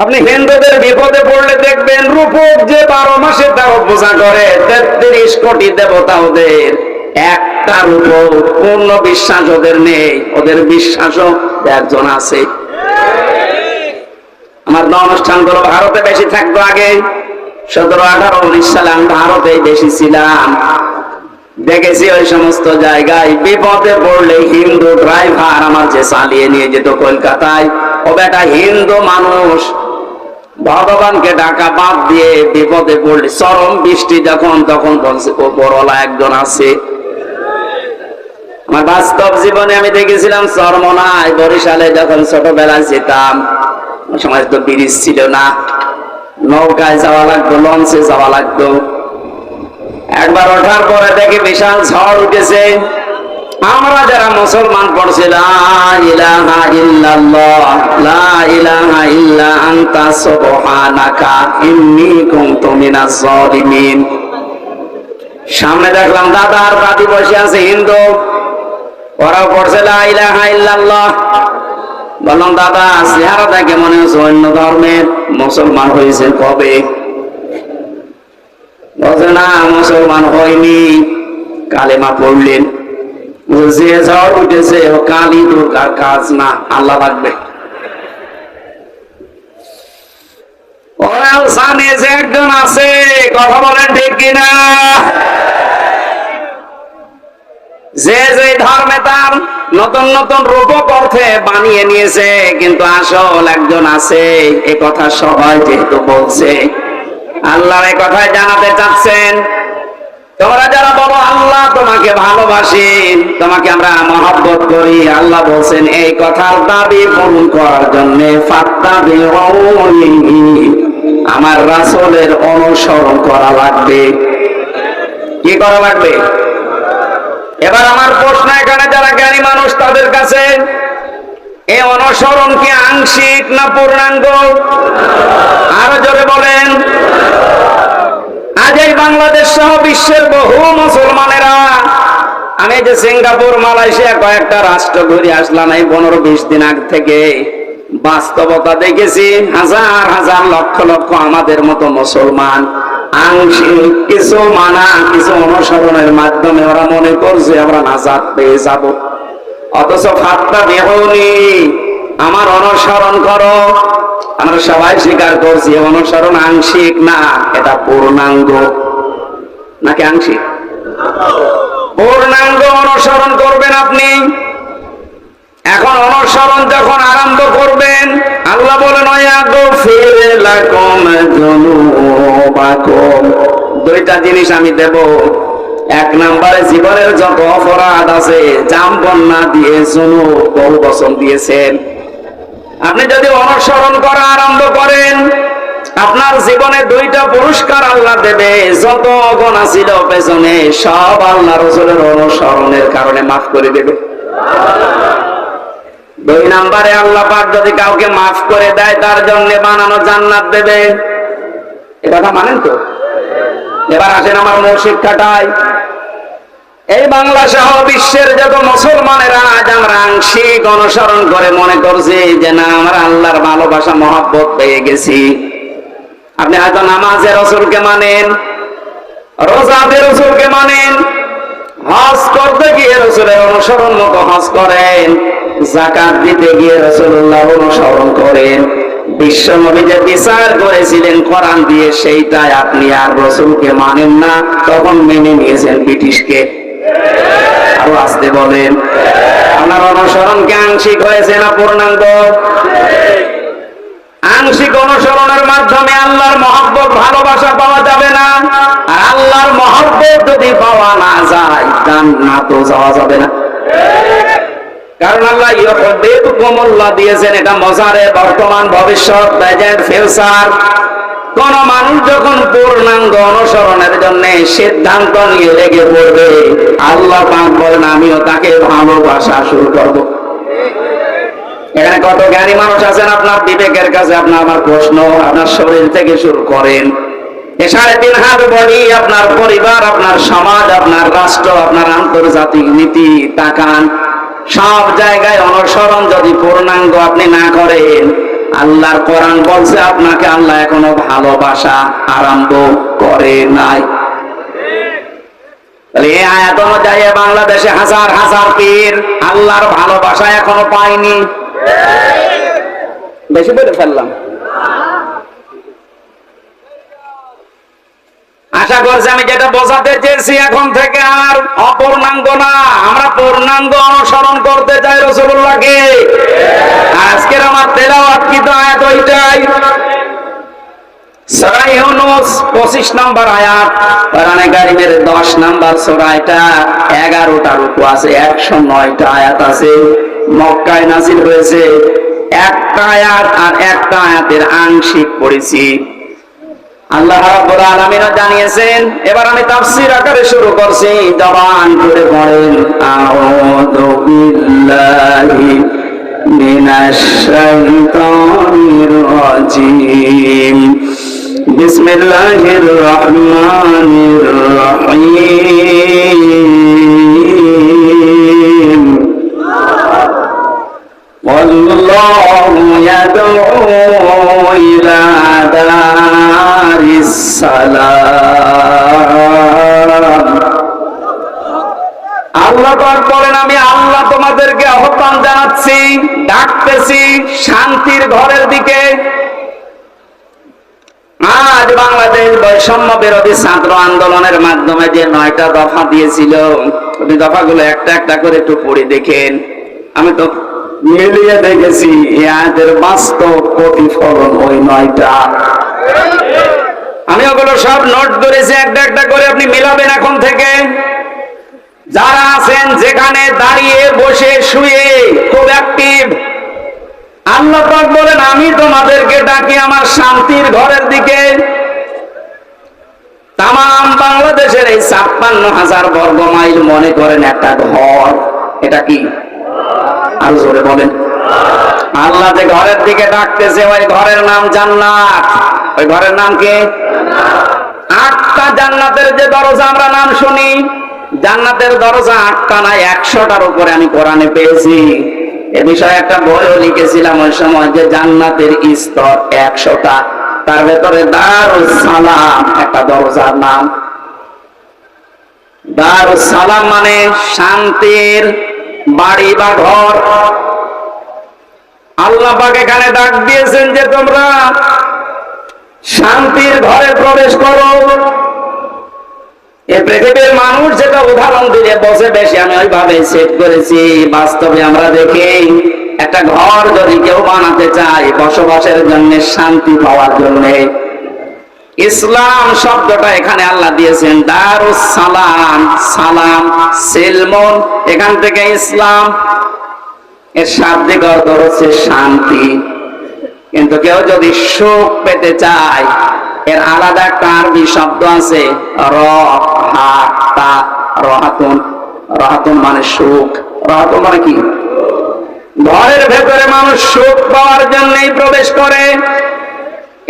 আপনি হিন্দুদের বিপদে পড়লে দেখবেন রূপক যে 12 মাসে 13 পূজা করে, 33 কোটি দেবতা ওদের, একটা রূপক পূর্ণ বিশ্বাস ওদের নেই। ওদের বিশ্বাসও একজন আছে। আমার অনুষ্ঠানগুলো ভারতে বেশি থাকতো আগে, 17, 18, 19 সালে আমি ভারতেই বেশি ছিলাম। দেখেছি ওই সমস্ত জায়গায় বিপদে পড়লে হিন্দু ড্রাইভার আমার যে চালিয়ে নিয়ে যেত কলকাতায়, ও বেটা হিন্দু মানুষ, ভগবানকে ডাকা বাদ দিয়ে বিপদে পড়লে, চরম বৃষ্টি যখন, তখন বলছে ওপরওয়ালা একজন আছে। আমার বাস্তব জীবনে আমি দেখেছিলাম চরমনায়, বরিশালে যখন ছোটবেলায় যেতাম, ওই সময় তো ব্রিজ ছিল না, নৌকায় যাওয়া লাগতো, লঞ্চে যাওয়া লাগতো। একবার ওঠার পরে দেখি বিশাল ঝড় উঠেছে। আমরা যারা মুসলমান পড়ছি লা ইলাহা ইল্লাল্লাহ, লা ইলাহা ইল্লা আনতা সুবহানাকা ইন্নী কুনতু মিনাজ জালিমিন। সামনে দেখলাম দাদা আর দাদি বসে আছে হিন্দু, ওরাও পড়ছে লা ইলাহা ইল্লাল্লাহ। বললাম দাদা, চেহারা দেখে মনে হচ্ছে অন্য ধর্মের, মুসলমান হয়েছে কবে? বলছে না, মুসলমান হয়নি, কালেমা পড়লেন। যে ঝড় উঠেছে ও কালী দুর্গার কাজ না, আল্লাহ লাগবে। ওরাও জানে যে একজন আছে, কথা বলেন ঠিক কিনা? যে যে ধর্মে তার নতুন নতুন রূপক অর্থে বানিয়ে নিয়েছে, কিন্তু আসল একজন আছে, এ কথা সবাই যেহেতু বলছে, আল্লাহ এই কথাই জানাতে চাচ্ছেন, তোমরা যারা বলো আল্লাহ তোমাকে ভালোবাসি, তোমাকে আমরা মহব্বত করি, আল্লাহ বলছেন এই কথার দাবি পূরণ করার জন্য ফাত্তাবিউনি, আমার রাসূলের অনুসরণ করা লাগবে। কি করা লাগবে? এবার আমার প্রশ্ন এখানে যারা জ্ঞানী মানুষ তাদের কাছে, এই অনুসরণ কি আংশিক না পূর্ণাঙ্গ? আরো জোরে বলেন। আজ এই বাংলাদেশ সহ বিশ্বের বহু মুসলমানেরা, আমি যে সিঙ্গাপুর, মালয়েশিয়া কয়েকটা রাষ্ট্র ঘুরে আসলাম এই 15-20 দিন আগ থেকে, বাস্তবতা দেখেছি হাজার হাজার লক্ষ লক্ষ আমাদের মতো মুসলমান আংশিক কিছু মানা কিছু অনুসরণের মাধ্যমে ওরা মনে করছে আমরা নাজাত পেয়ে যাব, অথচ ফাত্তাবিউনি, আমার অনুসরণ করো। আমরা সবাই স্বীকার করছি অনুসরণ আংশিক না, এটা পূর্ণাঙ্গ। নাকি আংশিক? পূর্ণাঙ্গ অনুসরণ করবেন আপনি। এখন অনুসরণ যখন আরম্ভ করবেন, আল্লাহ বলেন ওয়াগফির লাকুম যুনুবাকুম, দুইটা জিনিস আমি দেব। এক নম্বরে জীবনের যত অপরাধ আছে, জামবন্যা দিয়ে যুনুব বহু বচন দিয়েছেন, আপনি যদি অনুসরণ করা আরম্ভ করেন, আপনার জীবনে দুইটা পুরস্কার আল্লাহ দেবে। যত গুনাহ ছিল পেছনে সব আল্লাহ রাসূলের অনুসরণের কারণে মাফ করে দেবে। দুই নম্বরে আল্লাহ পাক যদি কাউকে মাফ করে দেয়, তার জন্য বানানো জান্নাত দেবে। এ কথা মানেন তো? এবার আসেন আমার মূল শিক্ষাটাই। এই বাংলা সহ বিশ্বের যত মুসলমানেরা আজ আমরা আংশিক অনুসরণ করে মনে করছি যে না আমরা আল্লাহর ভালোবাসা মহব্বত পেয়ে গেছি। আপনি হয়তো নামাজে রাসূলকে মানেন, রোজাতে রাসূলকে মানেন, হজ করতে গিয়ে রাসূলের অনুসরণ মতো হজ করেন, যাকাত দিতে গিয়ে রাসূলুল্লাহর অনুসরণ করেন, বিশ্ব নবী যে বিচার করেছিলেন কোরআন দিয়ে সেইটাই আপনি আর রাসূলকে মানেন না, তখন মেনে নিয়েছেন ব্রিটিশকে। আরো আসতে বলেন, আপনার অনুসরণ কি আংশিক হয়েছে না পূর্ণাঙ্গ? আংশিক অনুসরণের মাধ্যমে আল্লাহর মহব্বত ভালোবাসা পাওয়া যাবে না, আর আল্লাহর মহব্বত যদি পাওয়া না যায় জান্নাতও যাওয়া যাবে না। কারণ আল্লাহ ইউহিব্বুকুমুল্লাহ দিয়েছেন, এটা মজারে বর্তমান ভবিষ্যৎ, প্রেজেন্ট ফিউচার। কোন মানুষ যখন পূর্ণাঙ্গ অনুসরণের জন্য সিদ্ধান্ত নিয়ে লেগে পড়বে, আল্লাহ পাক বলেন আমিও তাকে ভালোবাসা শুরু করব। এখানে কত জ্ঞানী মানুষ আছেন, আপনার বিবেকের কাছে আপনার আমার প্রশ্ন, আপনার শরীর থেকে শুরু করেন, 3.5 হাত বডি, আপনার পরিবার, আপনার সমাজ, আপনার রাষ্ট্র, আপনার আন্তর্জাতিক নীতি তাকান, সব জায়গায় অনুসরণ যদি পূর্ণাঙ্গ আপনি না করেন, আল্লাহর কোরআন বলছে আপনাকে আল্লাহ এখনো ভালোবাসা আরম্ভ করে নাই। তাহলে এই আয়াত অনুযায়ী বাংলাদেশে হাজার হাজার পীর আল্লাহর ভালোবাসা এখনো পায়নি। বেশি বলে ফেললাম? আশা করছি আমি যেটা বোঝাতে চেয়েছি এখন থেকে আর অপূর্ণাঙ্গ না, আমরা পূর্ণাঙ্গ অনুসরণ করতে চাই রাসূলুল্লাহকে। আজকের আমার তেলাওয়াত কিন্তু আয়াত ওইটাই, সূরা ইউনূস 25 নম্বর আয়াত, কোরআনে কারীমের 10 নম্বর সূরা, এটা 11টা রুকু আছে, 109টা আয়াত আছে, মক্কায় নাযিল হয়েছে। একটা আয়াত আর একটা আয়াতের আংশিক পড়েছি, আল্লাহ রাব্বুল আলামিন জানিয়েছেন। এবার আমি তাফসীর আকারে শুরু করছি, জবান করে পড়েন আউযু বিল্লাহি মিনাশ শাইতানির রাজীম, বিসমিল্লাহির রহমানির রহিম, ওয়াল্লাহু ইয়াদউ ইলা দারিস সালাম। আল্লাহ পাক বলেন আমি আল্লাহ তোমাদেরকে আহ্বান জানাচ্ছি, ডাকতেছি শান্তির ঘরের দিকে। আজ বাংলাদেশ বৈষম্য বিরোধী ছাত্র আন্দোলনের মাধ্যমে যে 9টা দফা দিয়েছিল, ওই দফাগুলো একটা একটা করে একটু পড়ে দেখেন। আমি তো মিলিয়ে দেখেছি এদের বাস্তব প্রতিফলন ওই 9টা। আমি ওগুলো সব নোট করেছি, একটা একটা করে আপনি মিলাবেন এখন থেকে। যারা আছেন যেখানে দাঁড়িয়ে বসে শুয়ে খুব অ্যাক্টিভ, আল্লাহ পাক বলেন আমি তোমাদেরকে ডাকি আমার শান্তির ঘরের দিকে। তাম বাংলাদেশের এই ৫৬,০০০ বর্গ মাইল মনে করেন একটা ঘর। এটা কি? আর জোরে বলেন। আল্লাহ যে ঘরের দিকে ডাকতেছে ওই ঘরের নাম জান্নাত। ওই ঘরের নাম কি? ৮টা জান্নাতের যে দরজা আমরা নাম শুনি, জান্নাতের দরজা ৮টা না ১০০টার উপরে আমি কোরআনে পেয়েছি। এ বিষয়ে একটা বইও লিখেছিলাম ওই সময়, যে জান্নাতের স্তর ১০০টা, তার ভেতরে দারুস সালাম একটা দরজার নাম। দারুস সালাম মানে শান্তির বাড়ি বা ঘর। আল্লাহ পাক এখানে ডাক দিয়েছেন যে তোমরা শান্তির ঘরে প্রবেশ করো। এই পৃথিবীর মানুষ যেটা উদাহরণ দিলে বসে বেশি, আমি ওইভাবে সেট করেছি। বাস্তবে আমরা দেখি একটা ঘর যদি কেউ বানাতে চায় বসবাসের জন্য, শান্তি পাওয়ার জন্য, ইসলাম শব্দটা এখানে আল্লাহ দিয়েছেন দারুস সালাম। সালাম সিলমুন, এখান থেকে ইসলাম, এর শাব্দিক অর্থ হচ্ছে শান্তি। কিন্তু কেউ যদি সুখ পেতে চায়, এর আলাদা একটা আরবি শব্দ আছে রাহাতুন। রাহাতুন মানে সুখ। রাহাতুন মানে কি? ঘরের ভেতরে মানুষ সুখ পাওয়ার জন্যই প্রবেশ করে।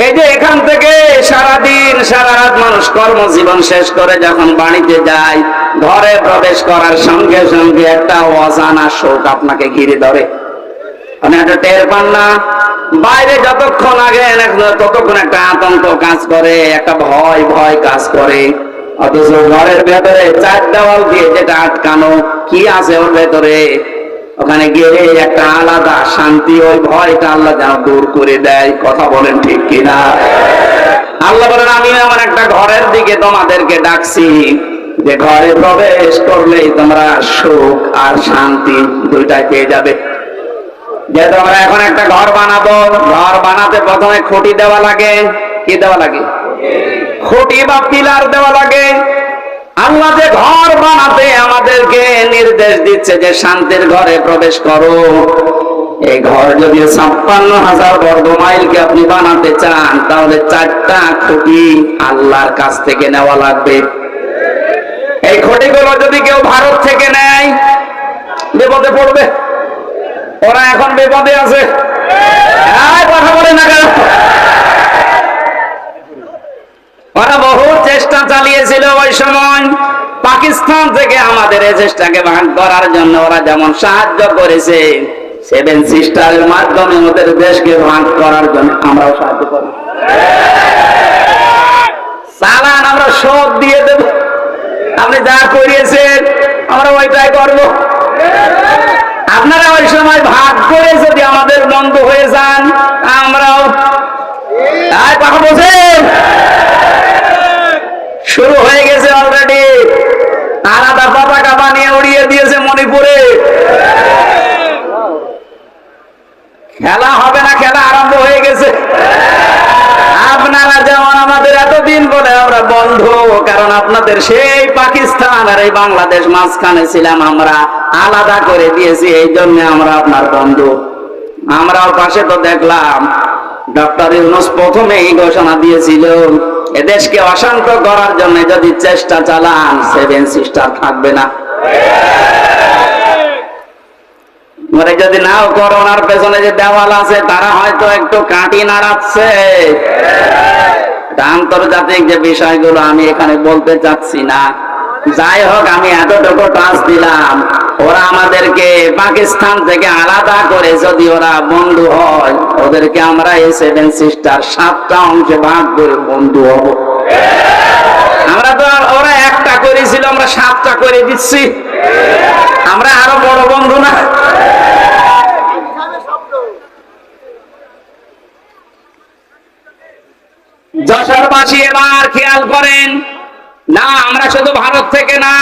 এই যে এখান থেকে সারাদিন সারা রাত মানুষ কর্মজীবন শেষ করে যখন বাড়িতে যায়, ঘরে প্রবেশ করার সঙ্গে সঙ্গে একটা অজানা শোক আপনাকে ঘিরে ধরে। মানে একটা টের পান না, বাইরে যতক্ষণ আগে ততক্ষণ একটা আতঙ্ক কাজ করে, একটা ভয় ভয় কাজ করে। অথচ ঘরের ভেতরে ৪ দেওয়াল দিয়ে যেটা আটকানো, কি আছে ওর ভেতরে, ওখানে গেলে একটা আলাদা শান্তি, ওই ভয়টা আল্লাহ যেন দূর করে দেয়। কথা বলেন ঠিক কিনা? আল্লাহ বলেন আমি এমন একটা ঘরের দিকে তোমাদেরকে ডাকছি যে ঘরে প্রবেশ করলেই তোমরা সুখ আর শান্তি দুইটাই পেয়ে যাবে। যে তোমরা এখন একটা ঘর বানাবো, ঘর বানাতে প্রথমে খুঁটি দেওয়া লাগে। কি দেওয়া লাগে? খুঁটি বা পিলার দেওয়া লাগে। আল্লাহ যে ঘর বানাতে আমাদেরকে নির্দেশ দিচ্ছে যে শান্তির ঘরে প্রবেশ করো। এই ঘর যদি ৫৬,০০০ বর্গ মাইলকে আপনি বানাতে চান, তাহলে ৪টা খুঁটি আল্লাহর কাছ থেকে নেওয়া লাগবে। এই খুঁটিগুলো যদি কেউ ভারত থেকে নেয়, বিপদে পড়বে। ওরা এখন বিপদে আছে। কথা বলে না কেন? ওরা বহু চেষ্টা চালিয়েছিল ওই সময় পাকিস্তান থেকে আমাদের এই চেষ্টাকে ভাগ করার জন্য। ওরা যেমন সাহায্য করেছে, 7 সিস্টারের মাধ্যমে ওদের দেশকে ভাগ করার জন্য আমরাও সাহায্য করি। চালান আমরা সব দিয়ে দেব, আপনি যা করিয়েছেন আমরা ওইটাই করব। আপনারা ওই সময় ভাগ করে যদি আমাদের বন্ধু হয়ে যান, আমরাও কথা বলছেন। শুরু হয়ে গেছে অলরেডি। আলাদা পতাকা বানিয়ে উড়িয়ে দিয়েছে মণিপুরে। খেলা হবে না, খেলা আরম্ভ হয়ে গেছে। আপনারা যেমন আমাদের এতদিন বলে আমরা বন্ধু, কারণ আপনাদের সেই পাকিস্তান আর এই বাংলাদেশ মাঝখানে ছিলাম, আমরা আলাদা করে দিয়েছি, এই জন্য আমরা আপনার বন্ধু। আমরাও পাশে তো দেখলাম ডক্টর ইউনূস প্রথমেই ঘোষণা দিয়েছিল, এদেশকে অশান্ত করার জন্য যদি চেষ্টা চালান 7 সিস্টার থাকবে না। মানে যদি নাও করোনার পেছনে যে দেওয়াল আছে, তারা হয়তো একটু কাটি নাড়াচ্ছে। আন্তর্জাতিক যে বিষয়গুলো আমি এখানে বলতে চাচ্ছি না। যাই হোক, আমি এতটুকু টাচ দিলাম, ওরা আমাদেরকে পাকিস্তান থেকে আলাদা করে যদি ওরা বন্ধু হয়, ওদেরকে আমরা এই 7 সিস্টার 7টা অংশে ভাগ করে বন্ধু হব। আমরা তো ওরা একটা করেছিল, আমরা 7টা করে দিচ্ছি। আমরা আরো বড় বন্ধু না? যশোরবাসী এবার খেয়াল করেন, না আমরা শুধু ভারত থেকে না,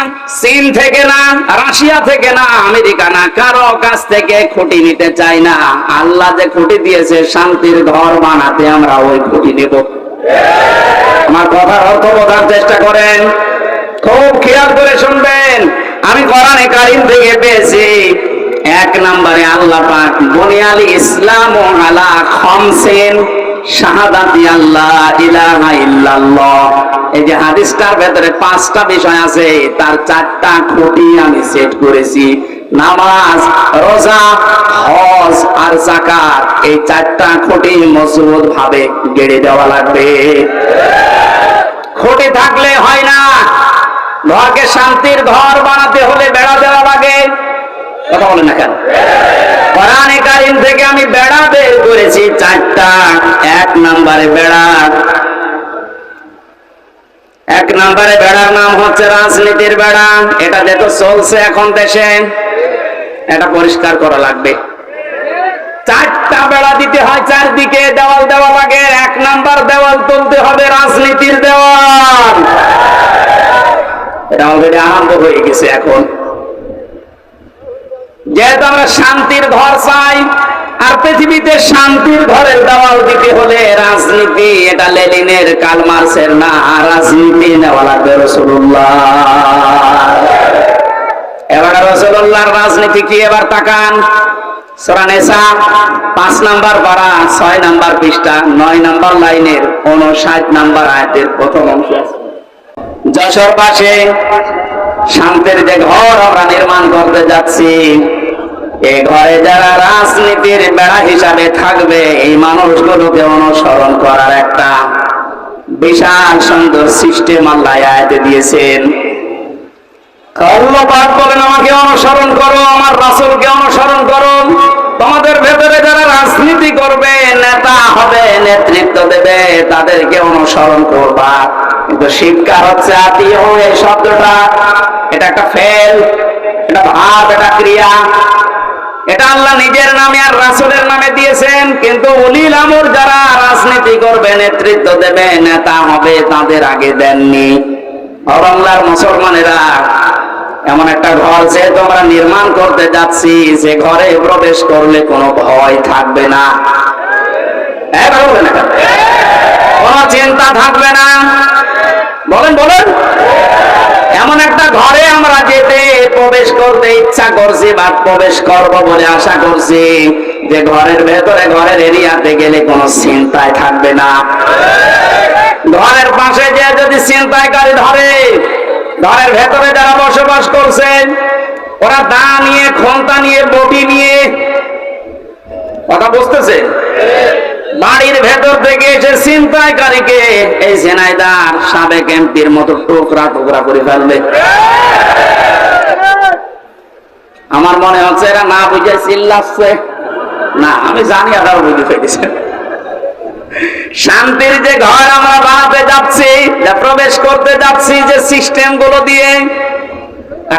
চীন থেকে না, রাশিয়া থেকে না, আমেরিকা না, কারো কাছ থেকে খুঁটি নিতে চাই না। আল্লাহ যে খুঁটি দিয়েছে শান্তির ঘর বানাতে, আমরা ওই খুঁটি নেব। আমার কথার অর্থ বোঝার চেষ্টা করেন, খুব খেয়াল করে শুনবেন। আমি কোরআনে কারীম থেকে পেয়েছি, এক নম্বরে আল্লাহ পাক বুনিয়াল ইসলাম আলা খামসিন শাহাদাতি আল্লাহ ইলাহা ইল্লাল্লাহ। এই যে হাদিসটার ভেতরে 5টা বিষয় আছে, তার 4টা খুঁটি আমি সেট করেছি। নামাজ, রোজা, হজ আর যাকাত, এই 4টা খুঁটি মজবুত ভাবে গেড়ে দেওয়া লাগবে। খুঁটি থাকলে হয় না। ঘরকে শান্তির ঘর বানাতে হলে বেড়া দেওয়া লাগে। কথা বলেন না কেন? কোরআনে কারীম থেকে আমি বেড়া বের করেছি 4টা। এক নম্বরে বেড়া, এক নম্বরে বেড়ার নাম হচ্ছে রাজনীতির বেড়া। এটা যেহেতু চলছে এখন দেশে, এটা পরিষ্কার করা লাগবে। 4টা বেড়া দিতে হয়, চারদিকে দেওয়াল দেওয়া লাগে। এক নাম্বার দেওয়াল তুলতে হবে রাজনীতির দেওয়াল। এটা অলরেডি আরম্ভ হয়ে গেছে এখন। যেহেতু আমরা শান্তির ঘর চাই, আর পৃথিবীতে শান্তির ঘরের দেওয়াল দিতে হলে রাজনীতি, এটা লেনিনের কার্ল মার্ক্সের না, রাজনীতি নেওয়া লাগবে রাসূলুল্লাহ। এবার রাসূলুল্লাহর রাজনীতি কি? এবার তাকান সূরা নিসা 5 নাম্বার পারা 6 নাম্বার পৃষ্ঠা 9 নাম্বার লাইনের 59 নাম্বার আয়াতের প্রথম অংশ আছে। যশোর পাশে শান্তির যে ঘর আমরা নির্মাণ করতে যাচ্ছি, এই ঘরে যারা রাজনীতির বেড়া হিসাবে থাকবে, এই মানুষগুলোকে অনুসরণ করার একটা বিশাল সুন্দর সিস্টেম আল্লাহ আয়াতে দিয়েছেন। আল্লাহ পাক বলেন, আমাকে অনুসরণ করো, আমার রাসূলকে অনুসরণ করো। তোমাদের ভেতরে যারা রাজনীতি করবে, নেতা হবে, নেতৃত্ব দেবে, তাদেরকে অনুসরণ করবা। কিন্তু শিক্ষা হচ্ছে আতিউ, এই শব্দটা এটা একটা ফেল, এটা ভাব, এটা ক্রিয়া। এটা আল্লাহ নিজের নামে আর রাসূলের নামে দিয়েছেন, কিন্তু উলিল আমর যারা রাজনীতি করবে, নেতৃত্ব দেবে, নেতা হবে, তাদের আগে দেননি। বাংলার মুসলমানেরা, এমন একটা ঘর যে তোমরা নির্মাণ করতে যাচ্ছি, যে ঘরে প্রবেশ করলে কোনো ভয় থাকবে না, কোনো চিন্তা থাকবে না। বলেন বলেন, এমন একটা ঘরে আমরা যেতে প্রবেশ করতে ইচ্ছা করছি বা প্রবেশ করব বলে আশা করছি, যে ঘরের ভেতরে, ঘরের এরিয়াতে গেলে কোনো চিন্তায় থাকবে না। ঘরের পাশে যে যদি ছিনতাইকারী ধরে, ঘরের ভেতরে যারা বসবাস করছে, ওরা দা নিয়ে, খন্তা নিয়ে, বটি নিয়ে, কথা বুঝতেছে, বাড়ির ভেতর থেকে এসে ছিনতাইকারীকে এই ঝিনাইদার সাবেক এমপির মতো টুকরা টুকরা করে ফেলবে। আমার মনে হচ্ছে এরা না বুঝে চিল্লাচ্ছে না, আমি জানি এরাও বুঝে ফেলেছে। শান্তির যে ঘর আমরা বানাতে যাচ্ছি, প্রবেশ করতে যাচ্ছি যে সিস্টেম গুলো দিয়ে,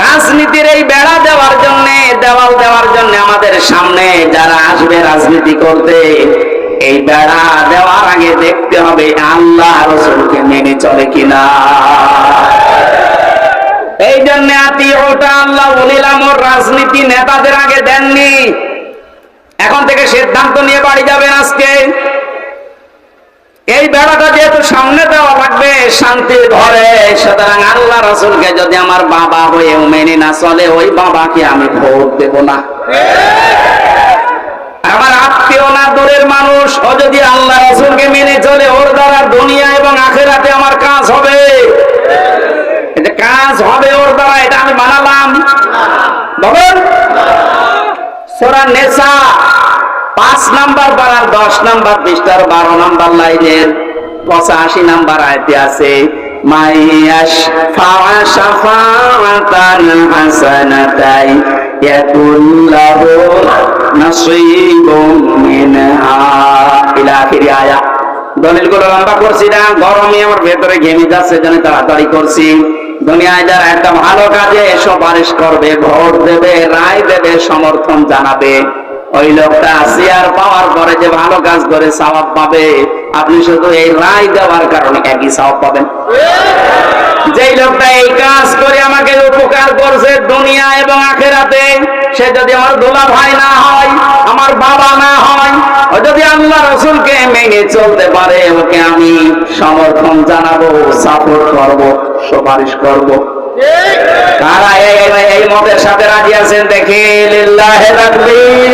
রাজনীতির এই বেড়া দেওয়ার জন্য, দেওয়াল দেওয়ার জন্য আমাদের সামনে যারা আসবে রাজনীতি করতে, এই বেড়া দেওয়ার আগে দেখতে হবে আল্লাহ রাসূলকে মেনে চলে কিনা। এই জন্য আতিউটা আল্লাহ উলিল আমর রাজনীতি নেতাদের আগে দেননি। এখন থেকে সিদ্ধান্ত নিয়ে বাড়ি যাবেন আজকে। এই বেড়াটা যেহেতু সামনে দেওয়া লাগবে শান্তির ঘরে, সুতরাং আল্লাহ রাসূলকে যদি আমার বাবা হয়েও মেনে না চলে, ওই বাবাকে আমি ভোট দেব না। আমার আত্মীয় না, দূরের মানুষ, ও যদি আল্লাহ রাসূলকে মেনে চলে, ওর দ্বারা দুনিয়া এবং আখিরাতে আমার কাজ হবে। এটা কাজ হবে ওর দ্বারা, এটা আমি বানালাম। বলেন সূরা নিসা 5 নাম্বার পারার 10 নাম্বার পৃষ্ঠার 12 নাম্বার লাইনের 85 নাম্বার আয়াতে আছে, মাইয়াশ ফাশাফাতান হাসানাতাই ইয়াকুল্লাহু নাসীবুম মিনহা ইলা আখির আয়াত। দলিলগুলো লম্বা করছি না, গরমে আমার ভেতরে ঘেমে যাচ্ছে, জন্য তাড়াতাড়ি করছি। দুনিয়ায় যারা একটা ভালো কাজে সুপারিশ করবে, ভোট দেবে, রায় দেবে, সমর্থন জানাবে, ওই লোকটা চেয়ার পাওয়ার পরে যে ভালো কাজ করে সওয়াব পাবে, আপনি শুধু এই রায় দেওয়ার কারণে একই সওয়াব পাবেন। যেই লোকটা এই কাজ করে আমাকে উপকার করছে দুনিয়া এবং আখিরাতে, সে যদি আমার দোলা ভাই না হয়, আমার বাবা না হয়, ও যদি আল্লাহ রাসূলকে মেনে চলতে পারে ওকে আমি সমর্থন জানাবো, সাপোর্ট করব, সুপারিশ করব। কারা এই মতের সাথে রাজি আছেন দেখি লিল্লাহি তাকবীর।